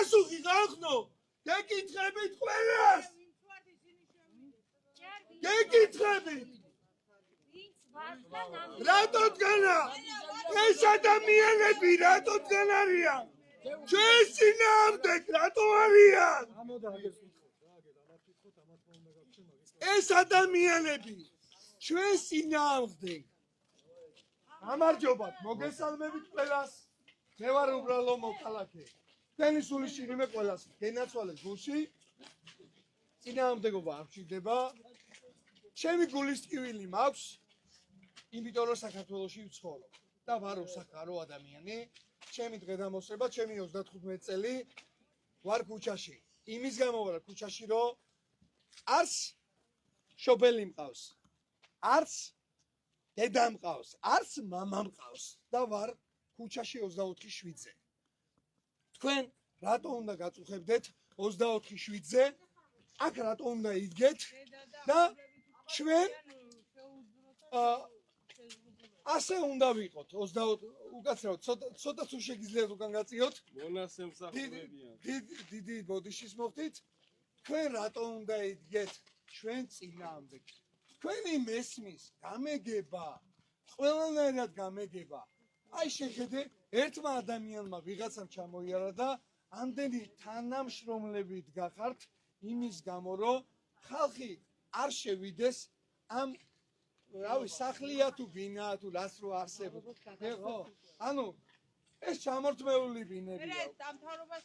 პასუხი გაახნო გეკითხებით ყველას გეკითხებით რატოთგანა ეს ადამიანები რატოთგან არიან ჩვენს წინააღმდეგ რატო არიან ეს ადამიანები ჩვენს წინააღმდეგ გამარჯობათ მოგესალმებით ყველას მე ვარ უბრალო მოქალაქე თქვენი სულიშირი მე ყველას გენაცვალეთ გულში წინააღმდეგობა არ მჭირდება ჩემი გულის ტკივილი მაქვს იმიტომ რომ საქართველოში ვცხოვრობ და ვარო სახარო ადამიანი ჩემი დღედამოსება ჩემი 35 წელი ვარ ქუჩაში იმის გამო ვარ ქუჩაში რომ არც შობელი მყავს არც დედა მყავს არც მამა მყავს და ვარ ქუჩაში 24/7-ზე თქვენ რატო უნდა გაწუხებდეთ 24/7-ზე აქ რატო უნდა იდგეთ და ჩვენ ასე უნდა ვიყოთ 20 უკაცრავად ცოტა თუ შეგიძლიათ უკან გაწიოთ დიდი ბოდიშის მოხდით თქვენ რატო უნდა იდგეთ ჩვენ წინააღმდეგ თქვენი მესმის გამეგება ყველანაირად გამეგება აი შეხედე ერთმა ადამიანმა ვიღაცამ ჩამოიარა და ამდენი თანამშრომლებით გახართ იმის გამო რომ ხალხი არ შევიდეს ამ რავი სახლია თუ ბინაა თუ რას რო არსებობს ხო ანუ ეს ჩამორთმეული ბინებია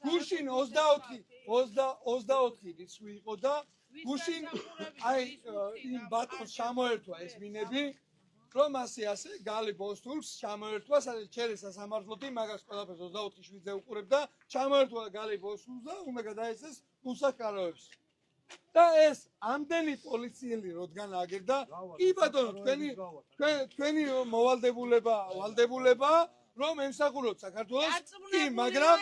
გუშინ 24 რიცხვი იყო და გუშინ აი იმ ბატონს ჩამოერთვა ეს ბინები რომ ასე გალი ბოსტულს ჩამოერთვა ჩერეს სასამართლოთი მაგას ყველაფერს 24/7-ზე უყურებდა ჩამოერთვა გალი ბოსტულს და უნდა გადაეცეს უსახკაროებს და ეს ამდენი პოლიციელი როდგან აგერდა კი ბატონო თქვენი მოვალდებულება რომ ემსახუროთ საქართველოს კი მაგრამ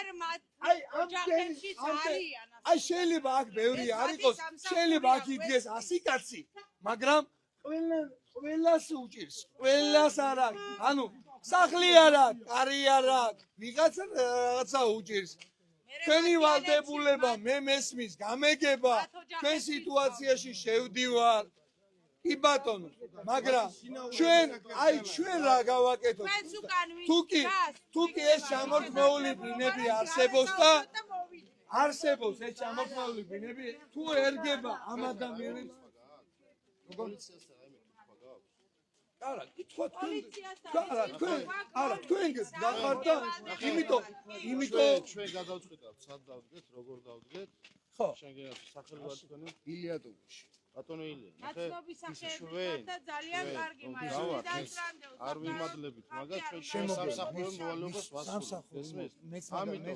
აი შეიძლება აქ ბევრი არ იყოს შეიძლება აქ იდგეს 100 კაცი მაგრამ ყველას უჭირს ყველას არ აქვს ანუ სახლი არ აქვს კარი არ აქვს რაღაცა უჭირს თქვენი ვალდებულება მე მესმის გამეგება თქვენ სიტუაციაში შევდივარ კი ბატონო მაგრამ ჩვენ რა გავაკეთოთ თუკი ეს ჩამორთმეული ბინები არსებობს და არსებობს ეს ჩამორთმეული ბინები თუ ერგება ამ ადამიანებს არა კითხვა თქვენ გახართ და იმიტომ ჩვენ გადავწყვიტავთ სად დავდგეთ როგორ დავდგეთ ხო შენ სახელმწიფო თქვენი ილიადოვში ბატონო ილია ნახე ჩვენ ძალიან კარგი მაგრამ არ ვიმადლებით მაგას ჩვენ სამსახურებო მოვალეობას ვასრულებთ ამიტომ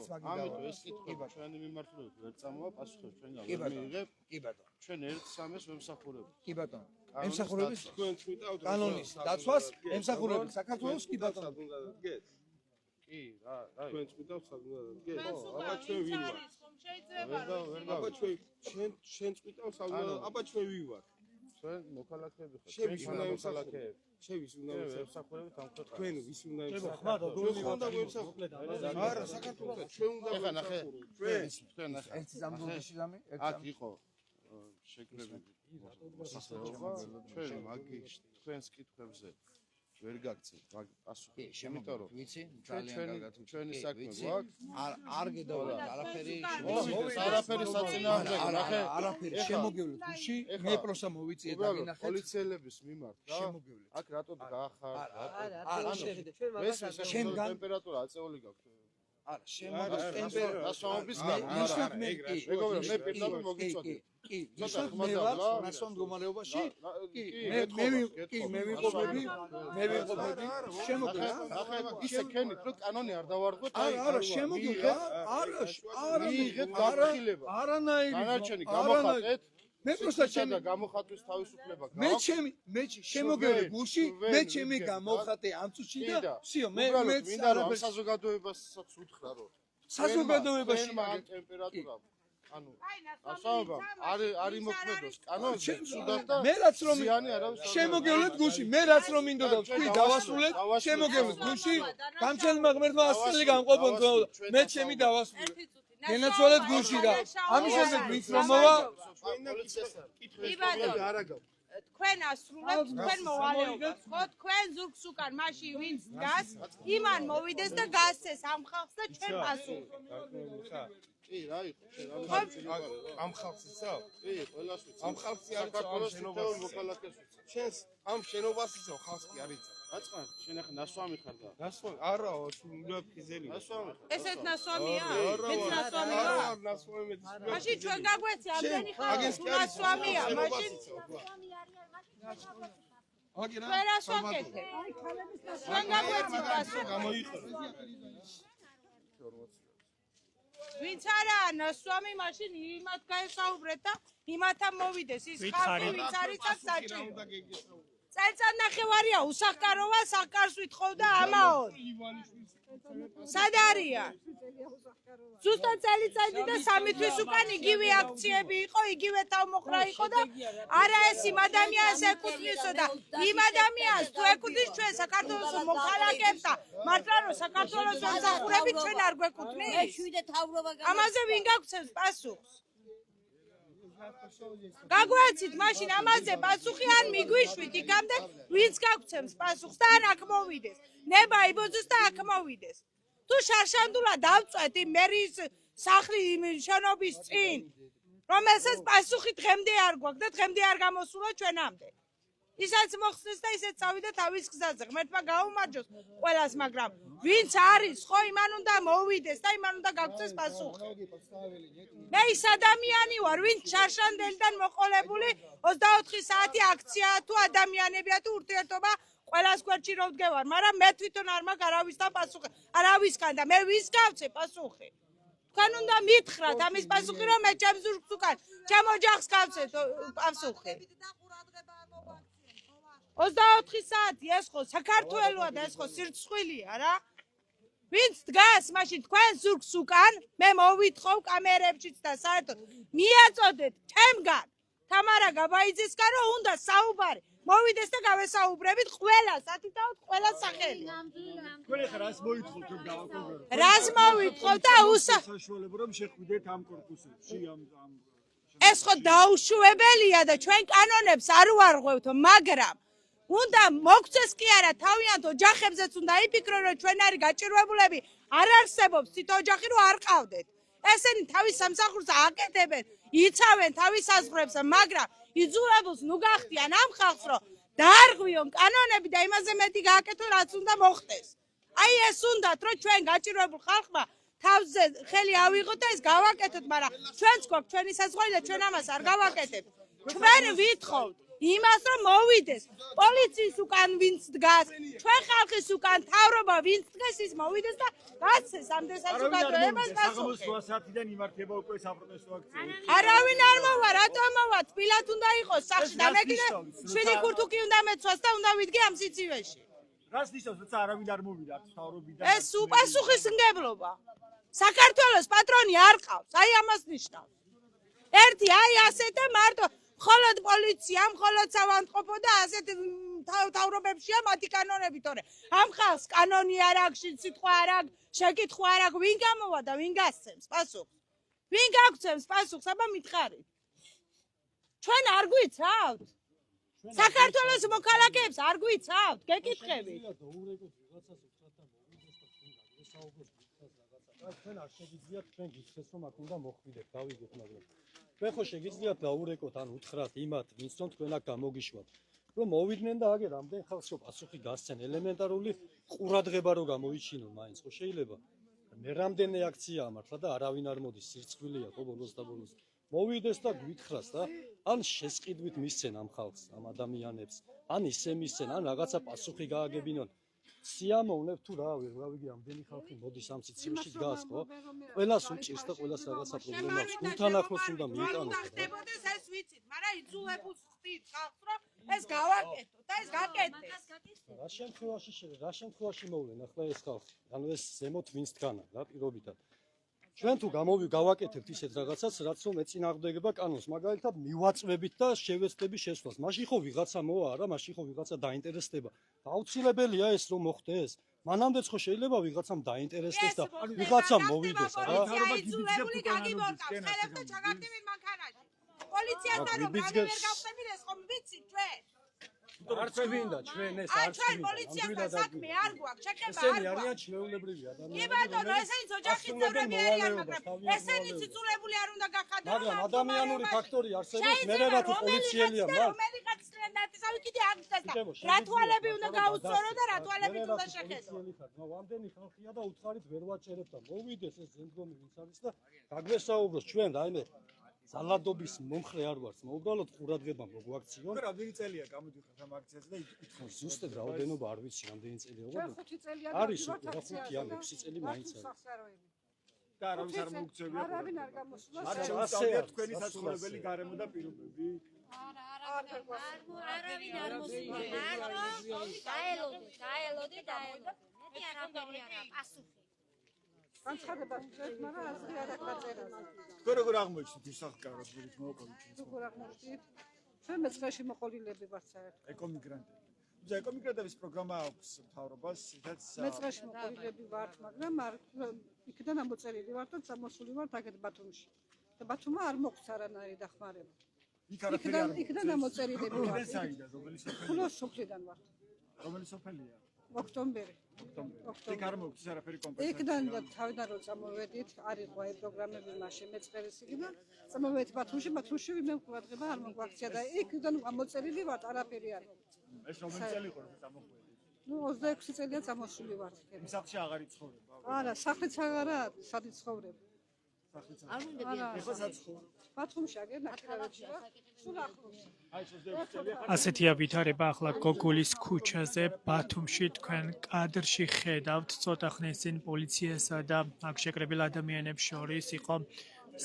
ეს კითხვა ჩვენი მიმართულებით ვერ წამოვა პასუხი ჩვენ გავიმიღებ კი ბატონო ჩვენ ერთ სამეს ვემსახურებთ კი ბატონო ემსახურებით თქვენ წვიტავთ კანონის დაცვას ემსახურებით საქართველოს კი ბატონო კი რა თქვენ წვიტავთ სად უნდა დადგეთ აბა ჩვენ ვინ ვარ აბა ჩვენ წვიტავთ სად უნდა აბა ჩვენ ვინ ვარ ჩვენ მოქალაქეები ხართ შენ ვის უნდა მოქალაქეები შენ ვის უნდა ემსახურებით ამ ქვეყანას თქვენ ვის უნდა ემსახურებით არა საქართველოს ჩვენ უნდა ეხლა ნახე თქვენ ნახე ერთი ზამბულში ზამი აქ იყო შეკრებები ჩვენ მაგის თქვენს კითხვებზე ვერ გაგწევთ მაგ პასუხი იმიტომ რომ ვიცი ძალიან კარგად ჩვენი საქმე გვაქვს არ გედავალ არაფერი არაფერი საწინააღმდეგო ნახე არაფერი შემოგევლეთ გუში მე პროსა მოვიწიე და გინახეთ პოლიციელების მიმართ რა შემოგევლეთ აქ რატო გაახარ არა შეხედე ჩვენ მაგას ტემპერატურა აწეული გაქვთ არა შემოგევლეთ ტემპერატურა დასვამების გამო მეგობრებო მე პირდაპირ მოგიწოდე კი ისეთ მე ვარ მასონ მდგომარეობაში კი მე ვიყოფები შემოგევლეთ ნახე ისე ქენით რომ კანონი არ დავარღვეთ არა შემოგევლეთ არა მიიღეთ გაფრთხილება არანაირი განარჩენი გამოხატეთ მე პროსტა ჩემი გამოხატვის თავისუფლება გაქვს მე შემოგევლეთ გუში მე ჩემი გამოხატე ამ წუთში და всё მე მინდა რომ საზოგადოებასაც უთხრა რომ საზოგადოებაში ამ ტემპერატურა ანუ ასაობა არ იმოქმედოს კანონზე სუდად და მე რაც რომ ზიანი არავის შემოგევლეთ გუში მე რაც რომ მინდოდა თქვი დავასრულეთ შემოგევლეთ გუში გამჩენილმა ღმერთმა ასწელი გამყოფონ მე ჩემი დავასრულეთ გენაცვალეთ გულში რა. ამის შემდეგ ვინც რომ მოვა იბადო თქვენ ასრულებთ თქვენ მოვალეობას ხო თქვენ ზურგს უკან მაშინ ვინც დგას იმან მოვიდეს და გასცეს ამ ხალხს და ჩვენ პასუხი კი რა იყო შენ ამ ხალხს იცავ? კი ყველას ვიცი ამ ხალხს არ იცავ ამ შენობას მოქალაქეს ვიცი შენს ამ შენობას იცავ ხალხს კი არ იცავ რაწყან შენ ახლა ნასვამი ხარ და ნასვამი არაო უნდა ფიზელი ნასვამი ესეც ნასვამია მეც ნასვამია არა ნასვამი მეც მაშინ ჩვენ გაგვეცი ამდენი ხალხი თუ ნასვამია მაშინ ოკეი რა. ჩვენ რას ვაკეთებ ჩვენ გაგვეცი პასუხი გამოიყო ვინც არაა ნასვამი მაშინ იმათ გაესაუბრეთ და იმათა მოვიდეს ის ხალხი ვინც არის აქ საჭირო წელწადნახევარია უსახკაროა სახკარს ვითხოვდა ამაოდ სად არიან ზუსტად წელიწადი და 3 თვის უკან იგივე აქციები იყო იგივე თავმოხრა იყო და არა ეს იმ ადამიანს ეკუთვნისო და იმ ადამიანს თუ ეკუთვნის ჩვენ საქართველოს მოქალაქეებს და მართლა რომ საქართველოს მომსახურებით ჩვენ არ გვეკუთვნის ამაზე ვინ გაგცემს პასუხს გაგვეცით მაშინ ამაზე პასუხი ან მიგვიშვით იქამდე ვინც გაგცემს პასუხს და ან აქ მოვიდეს ნება იბოძოს და აქ მოვიდეს თუ შარშანდულა დავწვეთ იმ მერის სახლის შენობის წინ რომელსაც პასუხი დღემდე არ გვაქვს და დღემდე არ გამოსულა ჩვენამდე ისაც მოხსნეს და ისეც წავიდა თავის გზაზე ღმერთმა გაუმარჯოს ყველას მაგრამ ვინც არის ხო იმან უნდა მოვიდეს და იმან უნდა გაგცეს პასუხი მე ის ადამიანი ვარ ვინც შარშანდელიდან მოყოლებული 24 საათი აქცია თუ ადამიანებია თუ ურთიერთობა ყველას გვერდში რო ვდგევარ მაგრამ მე თვითონ არ მაქვს არავისთან პასუხი არავისგან და მე ვის გავცე პასუხი თქვენ უნდა მითხრათ ამის პასუხი რომ მე ჩემს ზურგს უკან ჩემ ოჯახს გავცე პასუხი 24 საათი ეს ხო საქართველოა და ეს ხო სირცხვილია რა ვინც დგას მაშინ თქვენ ზურგს უკან მე მოვითხოვ კამერებშიც და საერთოდ მიაწოდეთ ჩემგან თამარა გაბაიძისგან რომ უნდა საუბარი მოვიდეს და გავესაუბრებით ყველა სათითაოდ ყველა სახელი თქვენ ახლა რას მოითხოვთ რომ გავაკონტროლოთ რას მოვითხოვ და საშუალება რომ შეხვიდეთ ამ კორპუსებში ამ ეს ხო დაუშვებელია და ჩვენ კანონებს არ ვარღვევთ მაგრამ უნდა მოგცეს კი არა თავიანთ ოჯახებზეც უნდა იფიქრო რომ ჩვენ არის გაჭირვებულები არ არსებობს თვით ოჯახი რომ არ ყავდეთ ესენი თავის სამსახურს აკეთებენ იცავენ თავის საზღვრებს მაგრამ იძულებულს ნუ გახდიან ამ ხალხს რომ დაარღვიონ კანონები და იმაზე მეტი გააკეთონ რაც უნდა მოხდეს აი ეს უნდათ რომ ჩვენ გაჭირვებულ ხალხმა თავზე ხელი ავიღოთ და ეს გავაკეთოთ მაგრამ ჩვენც გვაქვს ჩვენი საზღვარი და ჩვენ ამას არ გავაკეთებთ ჩვენ ვითხოვთ იმას რომ მოვიდეს პოლიციის უკან ვინც დგას ჩვენ ხალხის უკან თავრობა ვინც დგას ის მოვიდეს და გაცეს ამ საზოგადოებას პასუხი 8 საათიდან იმართება უკვე საპროტესტო აქციები არავინ არ მოვა რატომ მოვა თბილად უნდა იყოს სახში და მე კიდე 7 ქურთუკი უნდა მეცვას და უნდა ვიდგე ამ სიცივეში რას ნიშნავს როცა არავინ არ მოვიდა თავრობიდან ეს უპასუხისმგებლობა საქართველოს პატრონი არ ყავს აი ამას ნიშნავს ერთი აი ასე და მარტო მხოლოდ პოლიცია, მხოლოდ საავადმყოფო და ასეთ თავრობებშია მათი კანონები, თორე ამ ხალხს კანონი არ აქვს, სიტყვა არ აქვს, შეკითხვა არ აქვს, ვინ გამოვა და ვინ გასცემს პასუხს? ვინ გაგცემს პასუხს? აბა მითხარით. ჩვენ არ გვიცავთ? საქართველოს მოქალაქეებს არ გვიცავთ? გეკითხებით. ჩვენ არ შეგიძლიათ თქვენ გითხრეს რომ აქ უნდა მოხვიდეთ, გავიგეთ, მაგრამ თქვენ ხო შეგიძლიათ დაურეკოთ ან უთხრათ იმათ, ვინც რომ თქვენ აქ გამოგიშვათ, რომ მოვიდნენ და აგერ ამდენ ხალხს რომ პასუხი გასცენ, ელემენტარული ყურადღება რო გამოიჩინონ მაინც, ხო შეიძლება? მე რამდენი აქციაა მართლა და არავინ არ მოდის, სირცხვილია ხო ბოლოს და ბოლოს. მოვიდეს და გვითხრას და ან შესყიდვით მისცენ ამ ხალხს, ამ ადამიანებს, ან ისე მისცენ, ან რაღაცა პასუხი გააგებინონ. სიამოვნებ თუ რა ვიგე ამდენი ხალხი მოდის ამ სიცივეში დგას ხო? ყველას უჭირს და ყველას რაღაცა პრობლემა აქვს. გულთან ახლოს უნდა მიიტანოთ. ხდებოდეს ეს ვიცით, მაგრამ იძულებულს ხდით ხალხს რომ ეს გავაკეთოთ და ეს გაკეთდეს. რა შემთხვევაში მოვლენ ახლა ეს ხალხი? ანუ ეს ზემოთ ვინც დგანა რა პირობითად. ჩვენ თუ გავაკეთებთ ისეთ რაღაცას, რაც რომ ეწინააღმდეგება კანონს, მაგალითად მივაწვევით და შევეცდები შესვლას. მაშინ ხო ვიღაცა მოვა რა, მაშინ ხო ვიღაცა დაინტერესდება. აუცილებელია ეს რომ მოხდეს. მანამდეც ხო შეიძლება ვიღაცამ დაინტერესდეს და ვიღაცამ მოვიდეს რა. იძულებული გაგიბორკავს, ხელებთან ჩაგაგდივით მანქანაში. პოლიციასთან რომ რამე ვერ გავხსნებით ეს ხომ ვიცი ჩვენ. არც გვინდა ჩვენ ეს არც ჩვენ პოლიციასთან საქმე არ გვაქვს, შეკება არ ესენი გვაქვს. არიან ჩვეულებრივი ადამიანები. კი ბატონო, ესენი ოჯახის წევრები არიან, მაგრამ ესენი ციცულებული არ უნდა გახადონ. მაგრამ ადამიანური ფაქტორი არსებობს, მე რა თუ პოლიციელია მაგ. რომელი კაცთან დაწესავი კიდე აღწევს და რა თვალები უნდა გაუწორო და რა თვალები უნდა შეხედო. ამდენი ხალხია და უთხარით ვერ ვაჭერებ და მოვიდეს ეს ზენდგომი ვინც არის და გაგვესაუბროს ჩვენ რაიმე ზალადობის მომხრე არ ვართ, უბრალოდ ყურადღება მოგვაქციონ. რამდენი წელია გამოდიხართ ამ აქციაზე და ითხოვს ზუსტად რაოდენობა არ ვიცი, რამდენი წელია. არის უკვე 5 ან 6 წელი მაინც არის. და არავის არ მოუქცევია. არავინ არ გამოსულა. არ შეუსწავლია თქვენი საცხოვრებელი გარემო და პირობები. არავინ არ მოსულა. დაელოდი. მეტი არაფერი არა, პასუხი. განცხადება შეეც, მაგრამ აზრი არ აქვს დაწერას. თქვენ როგორ აღმოჩნდით ის სახკაროს ვით მოვაკავშირეთ? როგორ აღმოჩნდით? ჩვენ მეცხრეში მოყოლილები ვართ საერთოდ. ეკომიგრანტები. და ეკომიგრანტების პროგრამა აქვს მთავრობას, სადაც მეცხრეში მოყოლილები ვართ, მაგრამ იქიდან ამოწერილი ვართ და წამოსული ვართ აგეთ ბათუმში. და ბათუმმა არ მოხდა არანაირი დახმარება. იქიდან ამოწერილები ვართ. რომელი სოფელი? ხულოს სოფლიდან ვართ. რომელი სოფელია? ოქტომბერი. იქ არ მოგვწეს არაფერი კომპენსაცია. იქიდან თავიდან რომ წამოვედით, არ იყო აი პროგრამები მასე მეწყერის იქიდან. წამოვედით ბათუმში ვინმე ყურადღება არ მოგვაქცია და იქიდან ამოწერილი ვართ, არაფერი არ მოგვწეს. ეს რომელი წელი იყო რომ წამოხვედით? 26 წელია წამოსული ვართ. იმ სახლში აღარ იცხოვრება. არა, სახლიც აღარა, სად იცხოვრებ? სახლიც არ უნდა გიახსოვოს. ეხლა საცხო. ბათუმში აგერ ნაკრებებში ვარ. სულ ახლოს. აი 26 წელია. ასეთია ვითარება ახლა გოგოლის ქუჩაზე ბათუმში. თქვენ კადრში ხედავთ ცოტა ხნის წინ პოლიციასა და აქ შეკრებილ ადამიანებს შორის იყო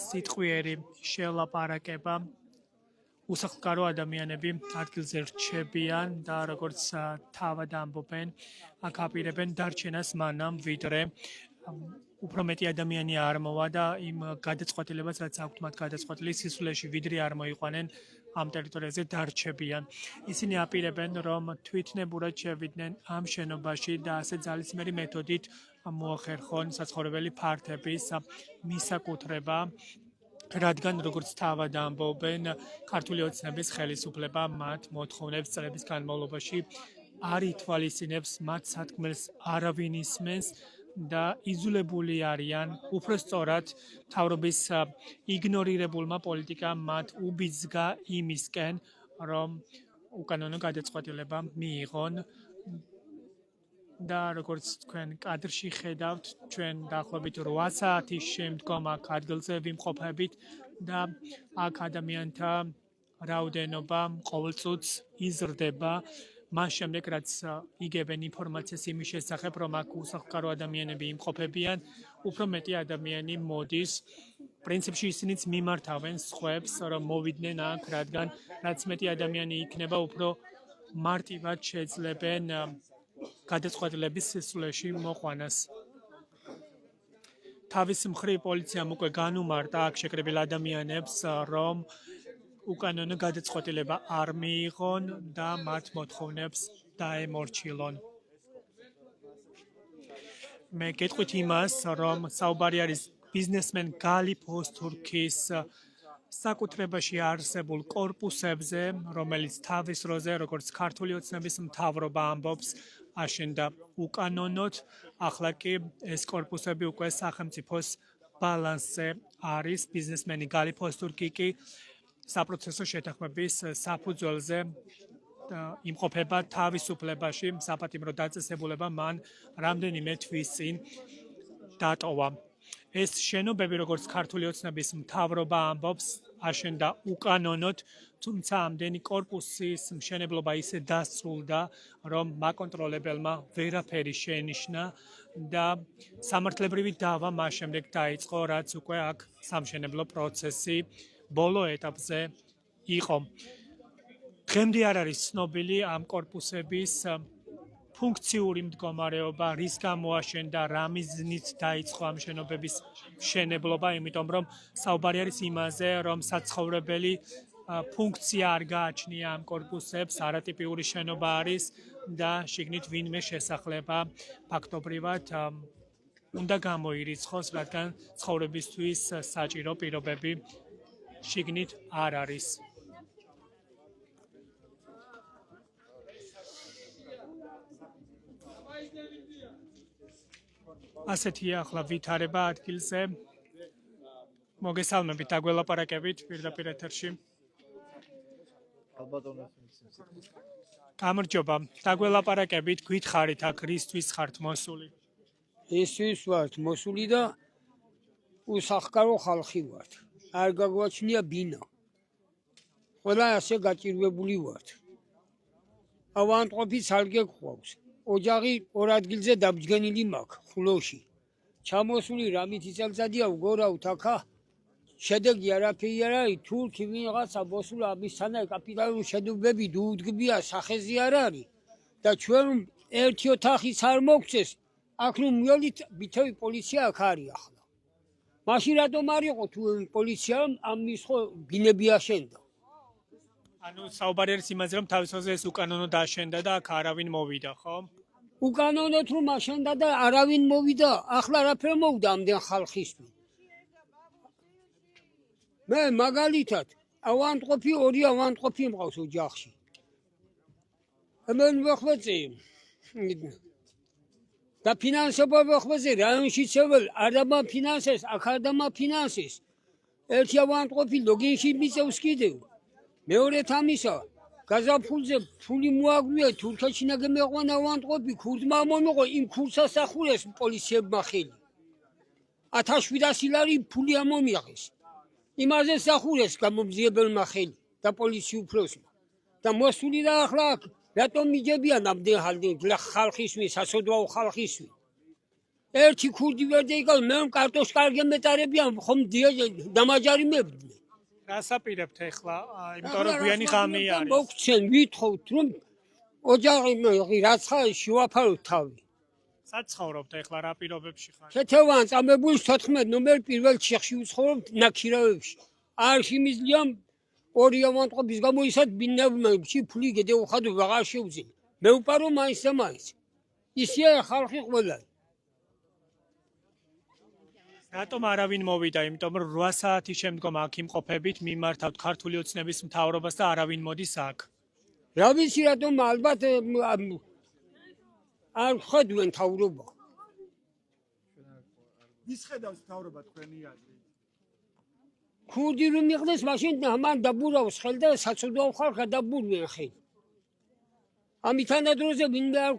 სიტყვიერი შელაპარაკება. უსახლკარო ადამიანები ადგილზე რჩებიან და როგორც თავად ამბობენ, აქ აპირებენ დარჩენას მანამ, ვიდრე უფრო მეტი ადამიანი არ მოვა და იმ გადაწყვეტილებას, რაც აქვთ მათ გადაწყვეტილი სისულეში ვიდრე არ მოიყვანენ, ამ ტერიტორიაზე დარჩებიან. ისინი აპირებენ, რომ თვითნებურად შევიდნენ ამ შენობაში და ასე ძალისმიერი მეთოდით მოახერხონ საცხოვრებელი ფართების მისაკუთრება. რადგან როგორც თავად ამბობენ, ქართული ოცნების ხელისუფლება მათ მოთხოვნებს წლების განმავლობაში არ ითვალისწინებს, მათ სათქმელს არავინ ისმენს და იძულებული არიან, უფრო სწორად, მთავრობის იგნორირებულმა პოლიტიკამ მათ უბიძგა იმისკენ, რომ უკანონო გადაწყვეტილება მიიღონ. და როგორც თქვენ კადრში ხედავთ, ჩვენ დაახლოებით 8 საათის შემდგომ აქ ადგილზე ვიმყოფებით და აქ ადამიანთა რაოდენობა ყოველწუთს იზრდება. მას შემდეგ, რაც იგებენ ინფორმაციას იმის შესახებ, რომ აქ უსახლკარო ადამიანები იმყოფებიან, უფრო მეტი ადამიანი მოდის. პრინციპში ისინიც მიმართავენ სხვებს, რომ მოვიდნენ აქ, რადგან რაც მეტი ადამიანი იქნება, უფრო მარტივად შეძლებენ გადაწყვეტილების სისულეში მოყვანას. თავის მხრივ პოლიციამ უკვე განუმარტა აქ შეკრებილ ადამიანებს, რომ უკანონო გადაწყვეტილება არ მიიღონ და მათ მოთხოვნებს დაემორჩილონ. მე გეტყვით იმას, რომ საუბარი არის ბიზნესმენ გალი ფოსტურქის საკუთრებაში არსებულ კორპუსებზე, რომელიც თავის დროზე, როგორც ქართული ოცნების მთავრობა ამბობს, აშენდა უკანონოდ. ახლა კი ეს კორპუსები უკვე სახელმწიფოს ბალანსზე არის. ბიზნესმენი გალი ფოსტურკი კი საპროცესო შეთანხმების საფუძველზე იმყოფება თავისუფლებაში. საპატიმრო დაწესებულება მან რამდენიმე თვის წინ დატოვა. ეს შენობები, როგორც ქართული ოცნების მთავრობა ამბობს, აშენდა უკანონოდ, თუმცა ამდენი კორპუსის მშენებლობა ისე დასრულდა, რომ მაკონტროლებელმა ვერაფერი შენიშნა და სამართლებრივი დავა მას შემდეგ დაიწყო, რაც უკვე აქ სამშენებლო პროცესი ბოლო ეტაპზე იყო. დღემდე არ არის ცნობილი ამ კორპუსების ფუნქციური მდგომარეობა, რის გამოაშენდა, რა მიზნით დაიწყო ამ შენობების მშენებლობა, იმიტომ რომ საუბარი არის იმაზე, რომ საცხოვრებელი ფუნქცია არ გააჩნია ამ კორპუსებს, არატიპიური შენობა არის და შიგნით ვინმე შესახლება ფაქტობრივად უნდა გამოირიცხოს, რადგან ცხოვრებისთვის საჭირო პირობები შიგნით არ არის. ასეთია ახლა ვითარება ადგილზე. მოგესალმებით, დაგველაპარაკებით პირდაპირ ეთერში. გამარჯობა, დაგველაპარაკებით, გითხარით აქ რისთვის ხართ მოსული? ესთვის ვართ მოსული და უსახკარო ხალხი ვართ. არ გაგვაჩნია ბინა. ყველა ასე გაჭირვებული ვართ. ავანტყოფი სარგე გვყავს. ოჯახი ორ ადგილზე დაბჯგენილი მაქვს, ხულოში. ჩამოსული რამითი წელწადია ვგორავთ აქა. შედეგი არაფერი არ არის, თურქი ვინღაცა მოსულა ამისთანა კაპიტალური შენობები დუუდგბია, სახეზე არ არის და ჩვენ ერთი ოთახიც არ მოგცეს. აქ ნუ მიოლით ვითევი პოლიცია აქ არის ახლა. მაშინ რატომ არ იყო თუ პოლიციამ ამის ხო ბინები აშენდა? ანუ საუბარი არის იმაზე, რომ თავის ხოზე ეს უკანონოდ აშენდა და აქ არავინ მოვიდა, ხო? უკანონოდ რომ აშენდა და არავინ მოვიდა, ახლა რაფერ მოვიდა ამდენ ხალხისთვის. მე მაგალითად ავანტყოფი ორი ავანტყოფი მყავს ოჯახში. ამან ვახვეწე და ფინანსობა ვახვეწე რაიონში ცეվել არ დამაფინანსეს, აქ არ დამაფინანსეს. ერთი ავანტყოფი ლოგინში მიწევს კიდევ. მეორეთ ამისა გაზაფხულზე ფული მოაგვია თურქეთში ნაგემეყვანა ავანტყოფი ქურდმა მომიყო იმ ქურდს ასახულეს პოლიციებმა ხელი. 1700 ლარი ფული ამომიღეს. იმაზე სახურეს გამომძიებელმა ხელი და პოლიცი უფროსმა. და მოსული და ახლა რატომ მიჯებიან ამდენ ხალხისთვის, სასოდვაო ხალხისთვის. ერთი ქურდი ვერ დაიკავ, მე კარტოს კარგი მეტარებიან, ხომ დამაჯარიმებდნენ. რას აპირებთ ახლა? იმიტომ რომ გვიანი ღამე არის. მოგცენ, ვითხოვთ რომ ოჯახი რაც ხარ შევაფაროთ თავი. სად ცხოვრობთ ახლა რა პირობებში ხარ? ქეთევან წამებულის 14 ნომერი პირველ ჩიხში ვცხოვრობ ნაქირავებში. არ შემიძლია ორი ავანტყოფის გამო ისად ბინებში ფული გედეუხადო ვაღარ შევძინე. მე ვპარო მაინც და მაინც. ისია ხალხი ყველა. რატომ არავინ მოვიდა? იმიტომ რომ 8 საათის შემდგომ აქ იმყოფებით მიმართავთ ქართული ოცნების მთავრობას და არავინ მოდის აქ. რა ვიცი რატომ ალბათ არ ხედავენ მთავრობა. ვის ხედავს მთავრობა თქვენი აზრით? ქურდი რომ მიყდეს მაშინ ამან დაბურავს ხელ და საცოდვაო ხალხი დაბურვენ ხელ. ამითანა დროზე ვინმე არ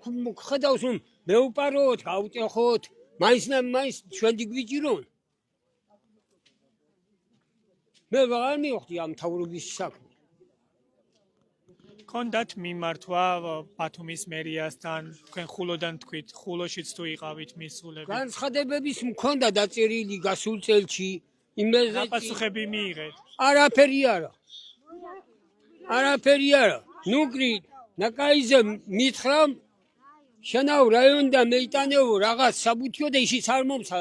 ხედავს რომ მეუპაროთ, გავუტეხოთ, მაინც ჩვენ დიგვიჭირონ. მე ვაღარ მივხვდი ამ მთავრობის საქმე. კონდათ მიმართვა ბათუმის მერიასთან, თქვენ ხულოდან თქვით, ხულოშიც თუ იყავით მისულები. განცხადებების მქონდა დაწერილი გასულ წელში, იმაზე რა პასუხები მიიღეთ? არაფერი არა. არაფერი არა. ნუკრი ნაკაიზე მითხრა შენაო რაიონიდან მეიტანეო რაღაც საბუთიო და ისიც არ მომცა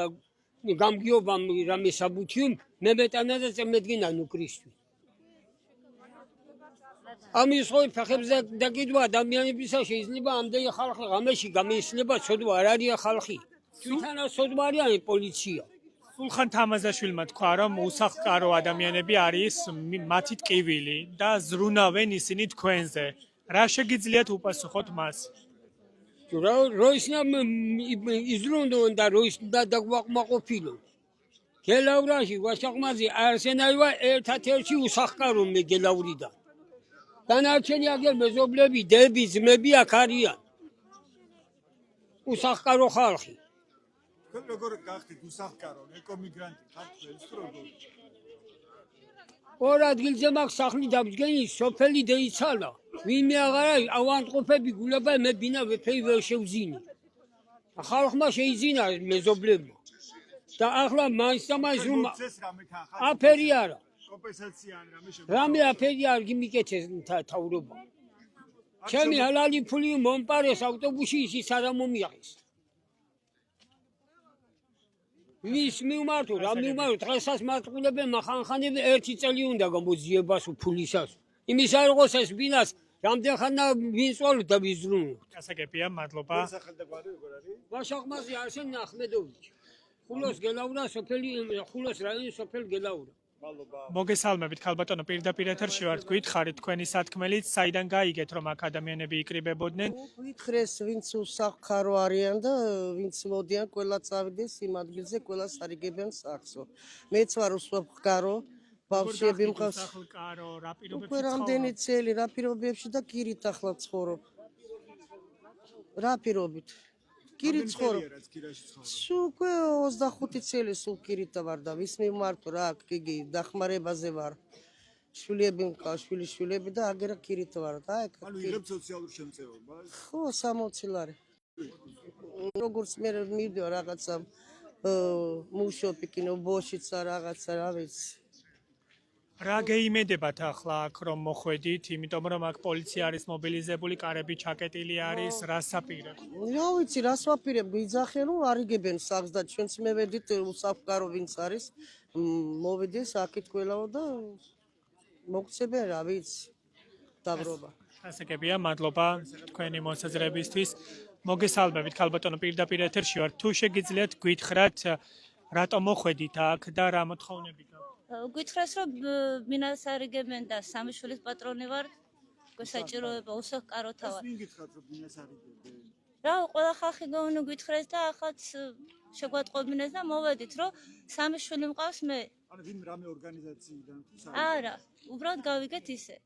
გამგიობა რამე საბუთიო მე მეტანა და წემედგინა ნუკრისთვის. ამის ხო ფეხებზე დაგიდვა ადამიანებისა შეიძლება ამდენი ხალხი ღამეში გამეისლება ცოდვა არ არის ხალხი. თვითონა ცოდვა არიან პოლიცია. სულხან თამაზაშვილმა თქვა რომ უსახკარო ადამიანები არის მათი ტკივილი და ზრუნავენ ისინი თქვენზე. რა შეგიძლიათ უპასუხოთ მას? როისნა იზრუნდონ და როისნა დაგვაყმაყოფილო. გელავრაში ვაშაყმაზი არსენაივა ერთ-ერთი უსახკარო მე გელავრიდან. დანარჩენი აგერ მეზობლები, დები, ძმები აქ არიან. უსახკარო ხალხი. თქვენ როგორ გახდით უსახკარო, ეკომიგრანტი ხართ ეს როგორ? ორ ადგილზე მაქვს სახლი დაბჯგენი, სოფელი დაიცალა. ვინმე აღარ არის, ავანტყოფები გულება მე ბინა ვეფერი ვერ შევძინე. ხალხმა შეიძინა მეზობლებმა. და ახლა მაინც და მაინც რომ აფერი არა. კომპენსაცია ან რამე რამე აფერი არ გიმიკეთეს მთავრობა. ჩემი ჰალალი ფული მომპარეს ავტობუსში ისიც არ მომიაღეს. ვის მივმართო, რა მივმართო, დღესაც მარტყულებენ მახანხანები 1 წელი უნდა გამოძიებას ფულისას. იმის არ იყოს ეს ბინას, რამდენ ხანდა ვინწვალ და ვიზრუნო. გასაგებია, მადლობა. ვაშაყმაზი არსენ ახმედოვიჩი. ხულოს გელაურა სოფელი, ხულოს რაიონის სოფელ გელაურა. მოგესალმებით, ქალბატონო, პირდაპირ ეთერში ვართ, გითხარით თქვენი სათქმელით, საიდან გაიგეთ, რომ აქ ადამიანები იკრიბებოდნენ? გითხრეს, ვინც უსახკარო არიან და ვინც მოდიან, ყველა წავიდეს იმ ადგილზე, ყველა სარიგებენ სახსო. მეც ვარ უსახკარო, ბავშვები მყავს. უსახლკარო, რა პირობებში უკვე რამდენი წელი, რა პირობებში და გირით ახლა ცხოვრობ. რა პირობით? გირით ცხოვრობ. უკვე 25 წელი სულ გირით ვარ და ვის მიმართო რა, გიგი, დახმარებაზე ვარ. შვილები მყავს, შვილიშვილები და აგერა გირით ვარ და აი. ანუ იღებ სოციალურ შემწეობას? ხო, 60 ლარი. როგორც მე მივდივარ რაღაცა მუშოპი კინო ბოშიცა რაღაცა რა ვიცი. რა გეიმედებათ ახლა აქ რომ მოხვედით, იმიტომ რომ აქ პოლიცია არის მობილიზებული, კარები ჩაკეტილი არის, რას აპირებ? რა ვიცი, რას ვაპირებ, ვიძახე რომ არიგებენ სახს და ჩვენც მევედით უსაფკარო ვინც არის, მოვიდეს აქეთ ყველაო და მოგცებენ რა ვიცი. დაბრობა. გასაგებია, მადლობა თქვენი მოსაზრებისთვის. მოგესალმებით, ქალბატონო, პირდაპირ ეთერში ვართ. თუ შეგიძლიათ გითხრათ, რატომ მოხვედით აქ და რა მოთხოვნები გაქვთ? გითხრას რომ მინას არიგებენ და სამი შვილის პატრონი ვარ. გასაჭიროება უსახკაროთა ვარ. ვინ გითხრათ რომ მინას არიგებენ? რა ყველა ხალხი გონო გითხრეს და ახაც შეგვატყობინეს და მოვედით რომ სამი შვილი მყავს მე. ანუ ვინ რამე ორგანიზაციიდან თუ არა, უბრალოდ გავიგეთ ისე.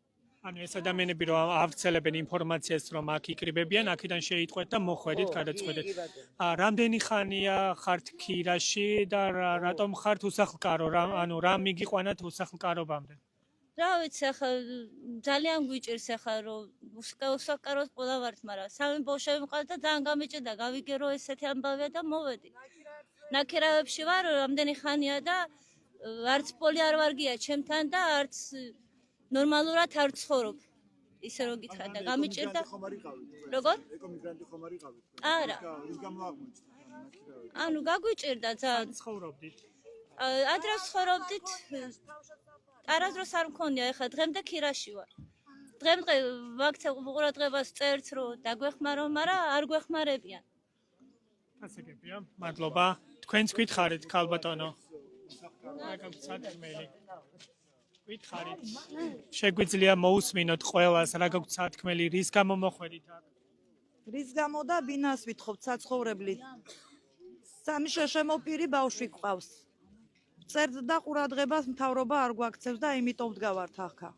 ანუ ეს ადამიანები რომ ავრცელებენ ინფორმაციას რომ აქ იკრიბებიან, აქედან შეიტყვეთ და მოხვედით, გადაწყვეტეთ. რამდენი ხანია ხართ ქირაში და რატომ ხართ უსახლკარო? ანუ რა მიგიყვანათ უსახლკარობამდე? რა ვიცი, ახლა ძალიან გვიჭირს ახლა რომ უსახლკაროს ყველა ვართ, მაგრამ სამი ბავშვები მყავს და ძალიან გამიჭირდა, გავიგე რომ ესეთი ამბავია და მოვედი. ნაქირავებში ვარ, რამდენი ხანია და არც პოლი არ ვარგია ჩემთან და არც ნორმალურად არ ცხოვრობ. ისე რომ გითხრა და გამიჭირდა. როგორ? ეკომიგრანტი ხომ არ იყავით? არა. ის გამო აღმოჩნდა. ანუ გაგვიჭირდა ძალიან. ცხოვრობდით? ადრე ცხოვრობდით. არასდროს არ მქონია, ეხლა დღემდე ქირაში ვარ. დღემდე ვაქცე ყურადღებას წერთ რომ დაგვეხმარო, მაგრამ არ გვეხმარებიან. გასაგებია, მადლობა. თქვენც გითხარით, ქალბატონო. აგავთ სათქმელი. გითხარით. შეგვიძლია მოусმინოთ ყველას, რა გაგვთ სათქმელი, რის გამო მოხვედით აქ? რის გამო და ბინას ვითხოვთ საცხოვრებლით. სამი შემოპირი ბავშვი გყავს. წერთ და ყურადღებას მთავრობა არ გვაქცევს და იმიტომ ვდგავართ ახლა.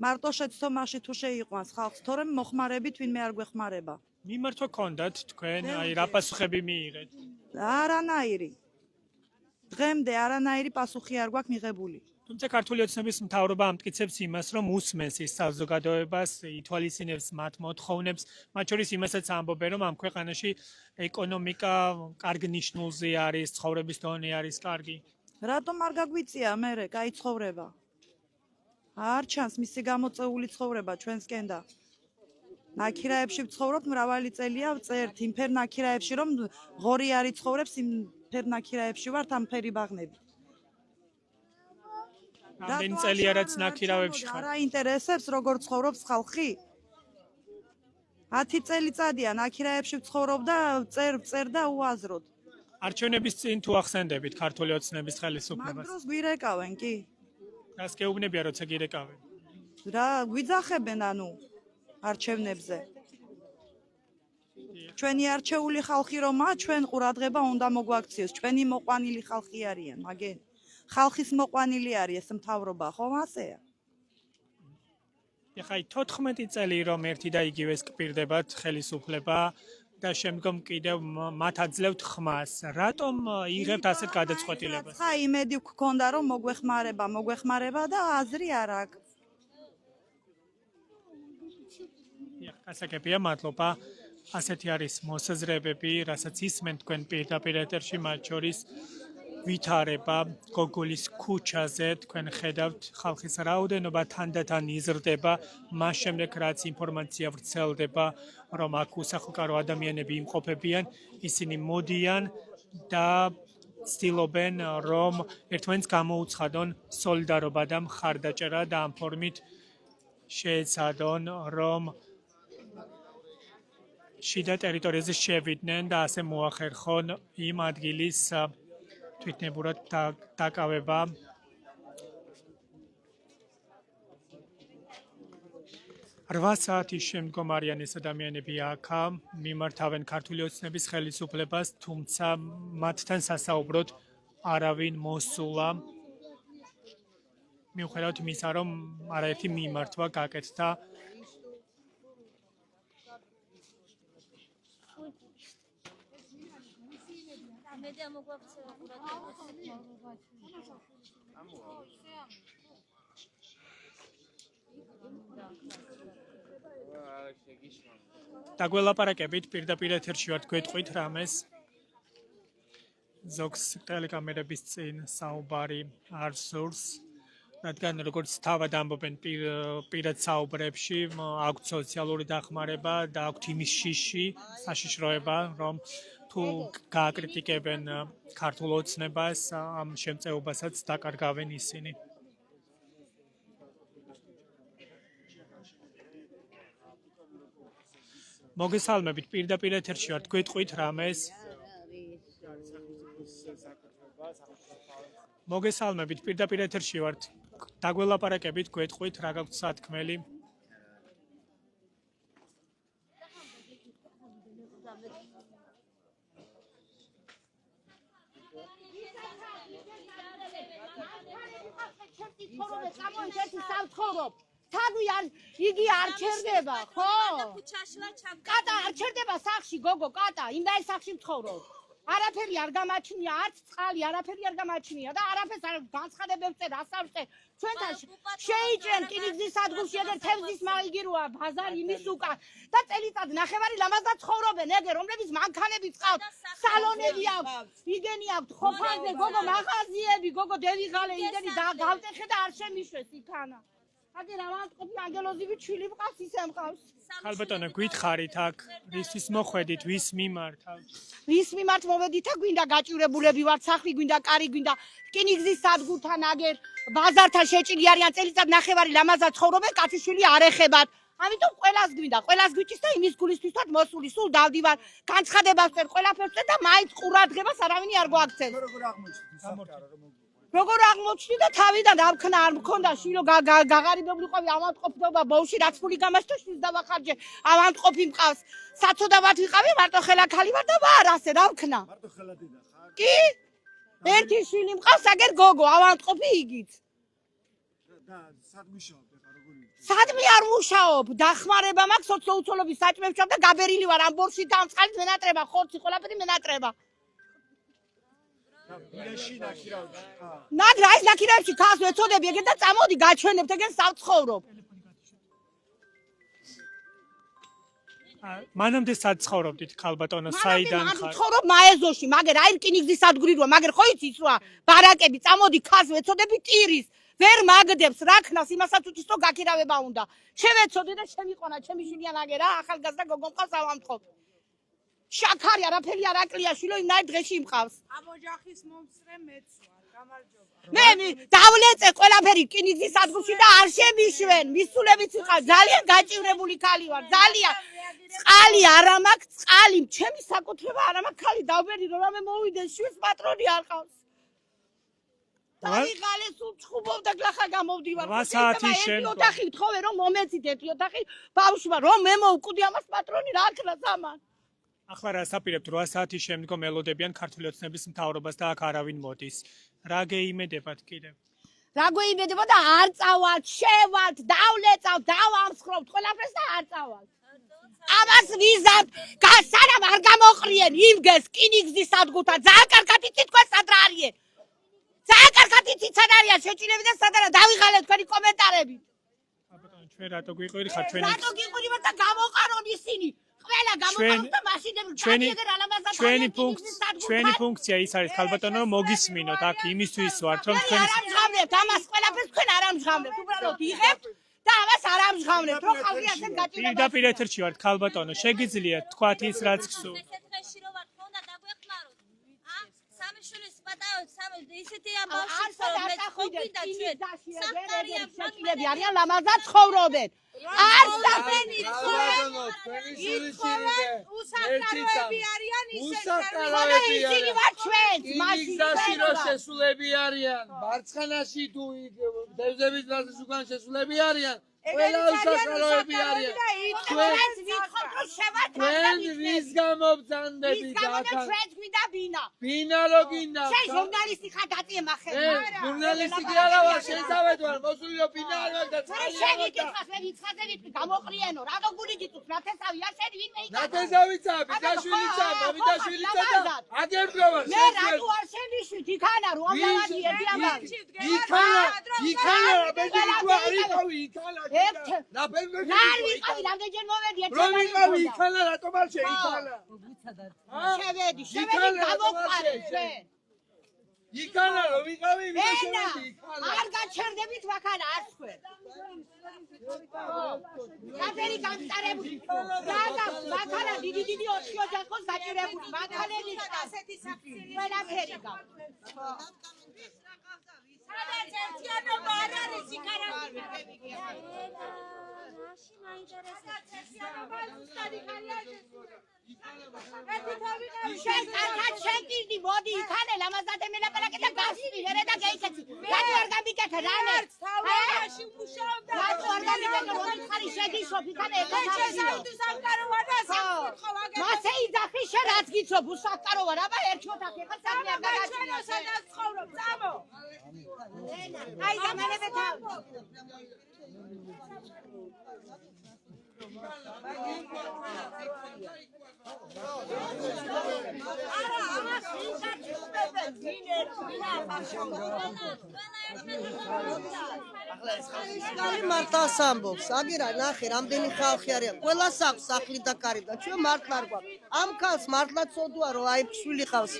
მარტო შეცდომაში თუ შეიყვანს ხალხს, თორემ მოხმარებით ვინმე არ გვეხმარება. მიმართვა გქონდათ თქვენ, აი რა პასუხები მიიღეთ? არანაირი. დღემდე არანაირი პასუხი არ გვაქვს მიღებული. თუმცა ქართული ოცნების მთავრობა ამტკიცებს იმას, რომ უსმენს ის საზოგადოებას, ითვალისწინებს მათ მოთხოვნებს, მათ შორის იმასაც ამბობენ, რომ ამ ქვეყანაში ეკონომიკა კარგ ნიშნულზე არის, ცხოვრების დონე არის კარგი. რატომ არ გაგვიწია მერე კაი ცხოვრება? არ ჩანს მისი გამოწეული ცხოვრება ჩვენსკენ და ნაქირაებში ვცხოვრობთ მრავალი წელია ვწერთ იმ ფერ ნაქირაებში რომ ღორი არის ცხოვრობს იმ ფერ ნაქირაებში ვართ ამ ფერი ბაღნები. რამდენი წელია რაც ნაქირავებში ხარ? რა ინტერესებს როგორ ცხოვრობს ხალხი? 10 წელიწადია ნაქირაებში ვცხოვრობ და წერ და უაზროდ. არჩევნების წინ თუ ახსენდებით ქართული ოცნების ხელისუფლებას? მაგ დროს გვირეკავენ კი. რას გეუბნებია როცა გირეკავენ? რა გვიძახებენ ანუ არჩევნებზე. ჩვენი არჩეული ხალხი რომაა, ჩვენ ყურადღება უნდა მოგვაქციოს. ჩვენი მოყვანილი ხალხი არიან, მაგენ. ხალხის მოყვანილი არის ეს მთავრობა, ხომ ასეა? ეხლა 14 წელი რომ ერთი და იგივეს კპირდებათ ხელისუფლება და შემდგომ კიდევ მათ აძლევთ ხმას. რატომ იღებთ ასეთ გადაწყვეტილებას? ხა იმედი გქონდა რომ მოგვეხმარება და აზრი არ აქვს. გასაგებია, მადლობა. ასეთი არის მოსაზრებები, რასაც ისმენ თქვენ პირდაპირ ეთერში, მათ შორის ვითარება გოგოლის ქუჩაზე თქვენ ხედავთ ხალხის რაოდენობა თანდათან იზრდება მას შემდეგ რაც ინფორმაცია ვრცელდება რომ აქ უსახლკარო ადამიანები იმყოფებიან ისინი მოდიან და ცდილობენ რომ ერთმანეთს გამოუცხადონ სოლიდარობა და მხარდაჭერა და ამ ფორმით შეეცადონ რომ შიდა ტერიტორიაზე შევიდნენ და ასე მოახერხონ იმ ადგილის თვითნებურად დაკავება. 8 საათის შემდგომ არიან ეს ადამიანები აქ, მიმართავენ ქართული ოცნების ხელისუფლებას, თუმცა მათთან სასაუბროდ არავინ მოსულა. მიუხედავად იმისა, რომ არაერთი მიმართვა გაკეთდა. დაგველაპარაკებით პირდაპირ ეთერში ვართ გვეტყვით რამეს ზოგს ტელეკამერების წინ საუბარი არ სურს რადგან როგორც თავად ამბობენ პირად საუბრებში აქვთ სოციალური დახმარება და აქვთ იმის შიში საშიშროება რომ თუ გააკრიტიკებენ ქართულ ოცნებას ამ შემწეობასაც დაკარგავენ ისინი. მოგესალმებით პირდაპირ ეთერში ვართ გვეტყვით რამეს მოგესალმებით პირდაპირ ეთერში ვართ დაგველაპარაკებით გვეტყვით რა გაქვთ სათქმელი იგი არ ჩერდება, ხო? კატა არ ჩერდება სახში, გოგო, კატა, იმდა ეს სახში მცხოვრობ. არაფერი არ გამაჩნია, არც წყალი, არაფერი არ გამაჩნია და არაფერს არ განცხადებებს წერ, ასავსე. ჩვენთან შეიჭრენ რკინიგზის სადგურში ეგერ თევზის მაიგიროა, ბაზარი იმის უკან და წელიწად ნახევარი ლამაზად ცხოვრობენ, ეგერ რომლებიც მანქანები წყავთ, სალონები აქვს, იგენი აქვს, ხოფანზე, გოგო, მაღაზიები, გოგო, დევიღალე, იგენი გავტეხე და არ შემიშვეს იქანა. აგე რავანტყოფი ანგელოზივი ჩვილი მყავს ისე მყავს. ხალბატონო გითხარით აქ რისთვის მოხვედით ვის მიმართავთ? ვის მიმართ მოვედით აქ გვინდა გაჭირებულები ვართ სახლი გვინდა კარი გვინდა რკინიგზის სადგურთან აგერ ბაზართან შეჭრილი არიან წელიწად ნახევარი ლამაზად ცხოვრობენ კაციშვილი არ ეხებათ. ამიტომ ყველას გვინდა ყველას გვიჭირს და იმის გულისთვისად მოსული სულ დავდივარ განცხადებას წერ ყველაფერს წერ და მაინც ყურადღებას არავინი არ გვაქცევს. როგორ აღმოჩნდი და თავიდან დავქნა არ მქონდა შვილო გაღარიბებულიყავი ავანტყოფობა ბოუში რაც ფული გამაშთა შვილს დავახარჯე ავანტყოფი მყავს საცოდავად ვიყავი მარტო ხელაქალი ვარ და ვარ ასე დავქნა მარტო ხელადინა ხარ კი ერთი შვილი მყავს აგერ გოგო ავანტყოფი იგიც და სად მუშაობ ეხა როგორი სადმე არ მუშაობ დახმარება მაქვს სოციალურობის საჭმელში და გაბერილი ვარ ამ ბორში და ამ წყალით მენატრება ხორცი ყველაფერი მენატრება ნაგრა ეს ნაკირებში ქას ვეცოდები ეგეთ და წამოდი გაჩვენებთ ეგეთ საცხოვრობ მანამდე სად ცხოვრობდით ხალბატონო საიდან ხარ? მანამდე ცხოვრობ მაეზოში მაგერ აი რკინიგზის სადგური როა მაგერ ხო იცის რა ბარაკები წამოდი ქას ვეცოდები ტირის ვერ მაგდებს რა ქნას იმასაც უჩის რომ გაქირავება უნდა შევეცოდი და შემიყვანა ჩემი შვილია ნაგერა ახალგაზრდა გოგო მყავს ავამთხოვ შაქარი არაფერი არ აკლია შვილო იმნაირ დღეში იმყავს ამოჯახის მომსრე მეც ვარ გამარჯობა მე დავლეწე ყველაფერი რკინიგზის სადგურში და არ შემიშვენ მისულებიც ვიყავ ძალიან გაჭირებული ქალი ვარ ძალიან წყალი არ მაქვს წყალი ჩემი საკუთრება არ მაქვს ქალი დავბერი რომ რამე მოვიდეს შვილს პატრონი არ ყავს დაიღალე სულ ჩხუბობ და გლახა გამოვდივარ 8 საათის შემდგომ ოთახი ვთხოვე რომ მომეცით ერთი ოთახი ბავშვმა რომ მე მოვკვდი ამას პატრონი რა ქნას ამან ახლა რა საპირებთ 8 საათის შემდგომ ელოდებიან ქართული ოცნების მთავრობას და აქ არავინ მოდის. რა გეიმედებათ კიდევ? რა გვეიმედება და არ წავალთ, შევალთ, დავლეწავთ, დავამსხრობთ, ყველაფერს და არ წავალთ. ამას ვიზავთ, სანამ არ გამოყრიენ იმგეს რკინიგზის სადგურთან, ძალიან კარგად იცით თქვენ სად რა არიან. ძალიან კარგად იცით სად არიან შეჭრილები და სად არა დავიღალეთ თქვენი კომენტარები. ხალბატონო ჩვენ რატო გიყვირი ხარ ჩვენი რატო გიყვირი ვარ და გამოყარონ ისინი. ყველა გამოყარონ და მაშინები ჩვენი ფუნქცია ის არის ქალბატონო რომ მოგისმინოთ აქ იმისთვის ვართ რომ თქვენ არ ამჟღავნებთ ამას ყველაფერს თქვენ არ ამჟღავნებთ უბრალოდ იღებთ და ამას არ ამჟღავნებთ რომ ხალხი ასეთ გაჭირებას პირდაპირ ეთერში ვართ ქალბატონო შეგიძლიათ თქვათ ის რაც გსურთ დღეში რო ვარ თქონდა დაგვეხმაროთ სამი შვილის პატაო სამი ისეთი ამბავში ხოქიდა ჩვენ საყარია შეჭილები არიან ლამაზად ცხოვრობენ არც დაფენი უსახკაროები არიან ისინი ვარ ჩვენც მაშინ რო შესულები არიან მარცხენაში თუ დევზების დაზის უკან შესულები არიან ყველა უსახკაროები არიან ჩვენ ვითხოვთ რომ შევართავთ ვის გამობძანდებით აქ ჩვენც გვინდა ბინა რო გინდა შენ ჟურნალისტი ხარ დაწიე ხელი ჟურნალისტი კი არა ვარ შესავედ ვარ მოსული რომ ბინა არ ვარ და შენ იკითხავს მე ვიცხაზე ვიტყვი გამოყრიენო რატო გული გიწუს ნათესავია შენ ვინმე იკითხავს ნათესავიცა ბიძაშვილიცა მამიდაშვილიცა და აგერდროვა მე რატო არ შევიშვით იქანა რომ ამავალი ერთი ამბავი იქანა ბეჯი თუ არიყავი იქანა და ბერგე არ ვიყავი რამდენჯერ მოვედი ერთ რომ ვიყავი იქანა რატომ არ შეიქანა შევედი გამოყარე ჩვენ იქანა რომ ვიყავი ვიდე შევედი იქანა არ გაჩერდებით ვახანა არ ხვე გაბერი გამწარებული ვახანა დიდი ოჯახოს გაჭირებული ვახანები ასეთი საქციელი ყველაფერი გა სადაც ერთიანობა არ არის იქანა მაშინ აინტერესებს შენ კარგად შეკიდი მოდი იქანე ლამაზად ემელაპარაკე და გასწრი ვერე და გეიქეცი რატო არ გამიკეთე რამე თავაში მუშაობდა რატო არ გამიკეთე რომ ხარი შეგიშობ იქანე მასე იძახი შენ რაც გიცნობ უსახკარო ვარ აბა ერთი ოთახი ხარ საქმე არ გაგაჩნია სადაც ცხოვრობ წამო აი გამანებე თავ არა ამას ვინჩაჩუბებენ ვინერ ვინა ხალი მარტავს ამბობს აგერა ნახე რამდენი ხალხი არის ყველას აქვს სახლი და კარი და ჩვენ მართლა არ გვაქვს ამ ქალს მართლა ცოდვა რომ აი შვილი ყავს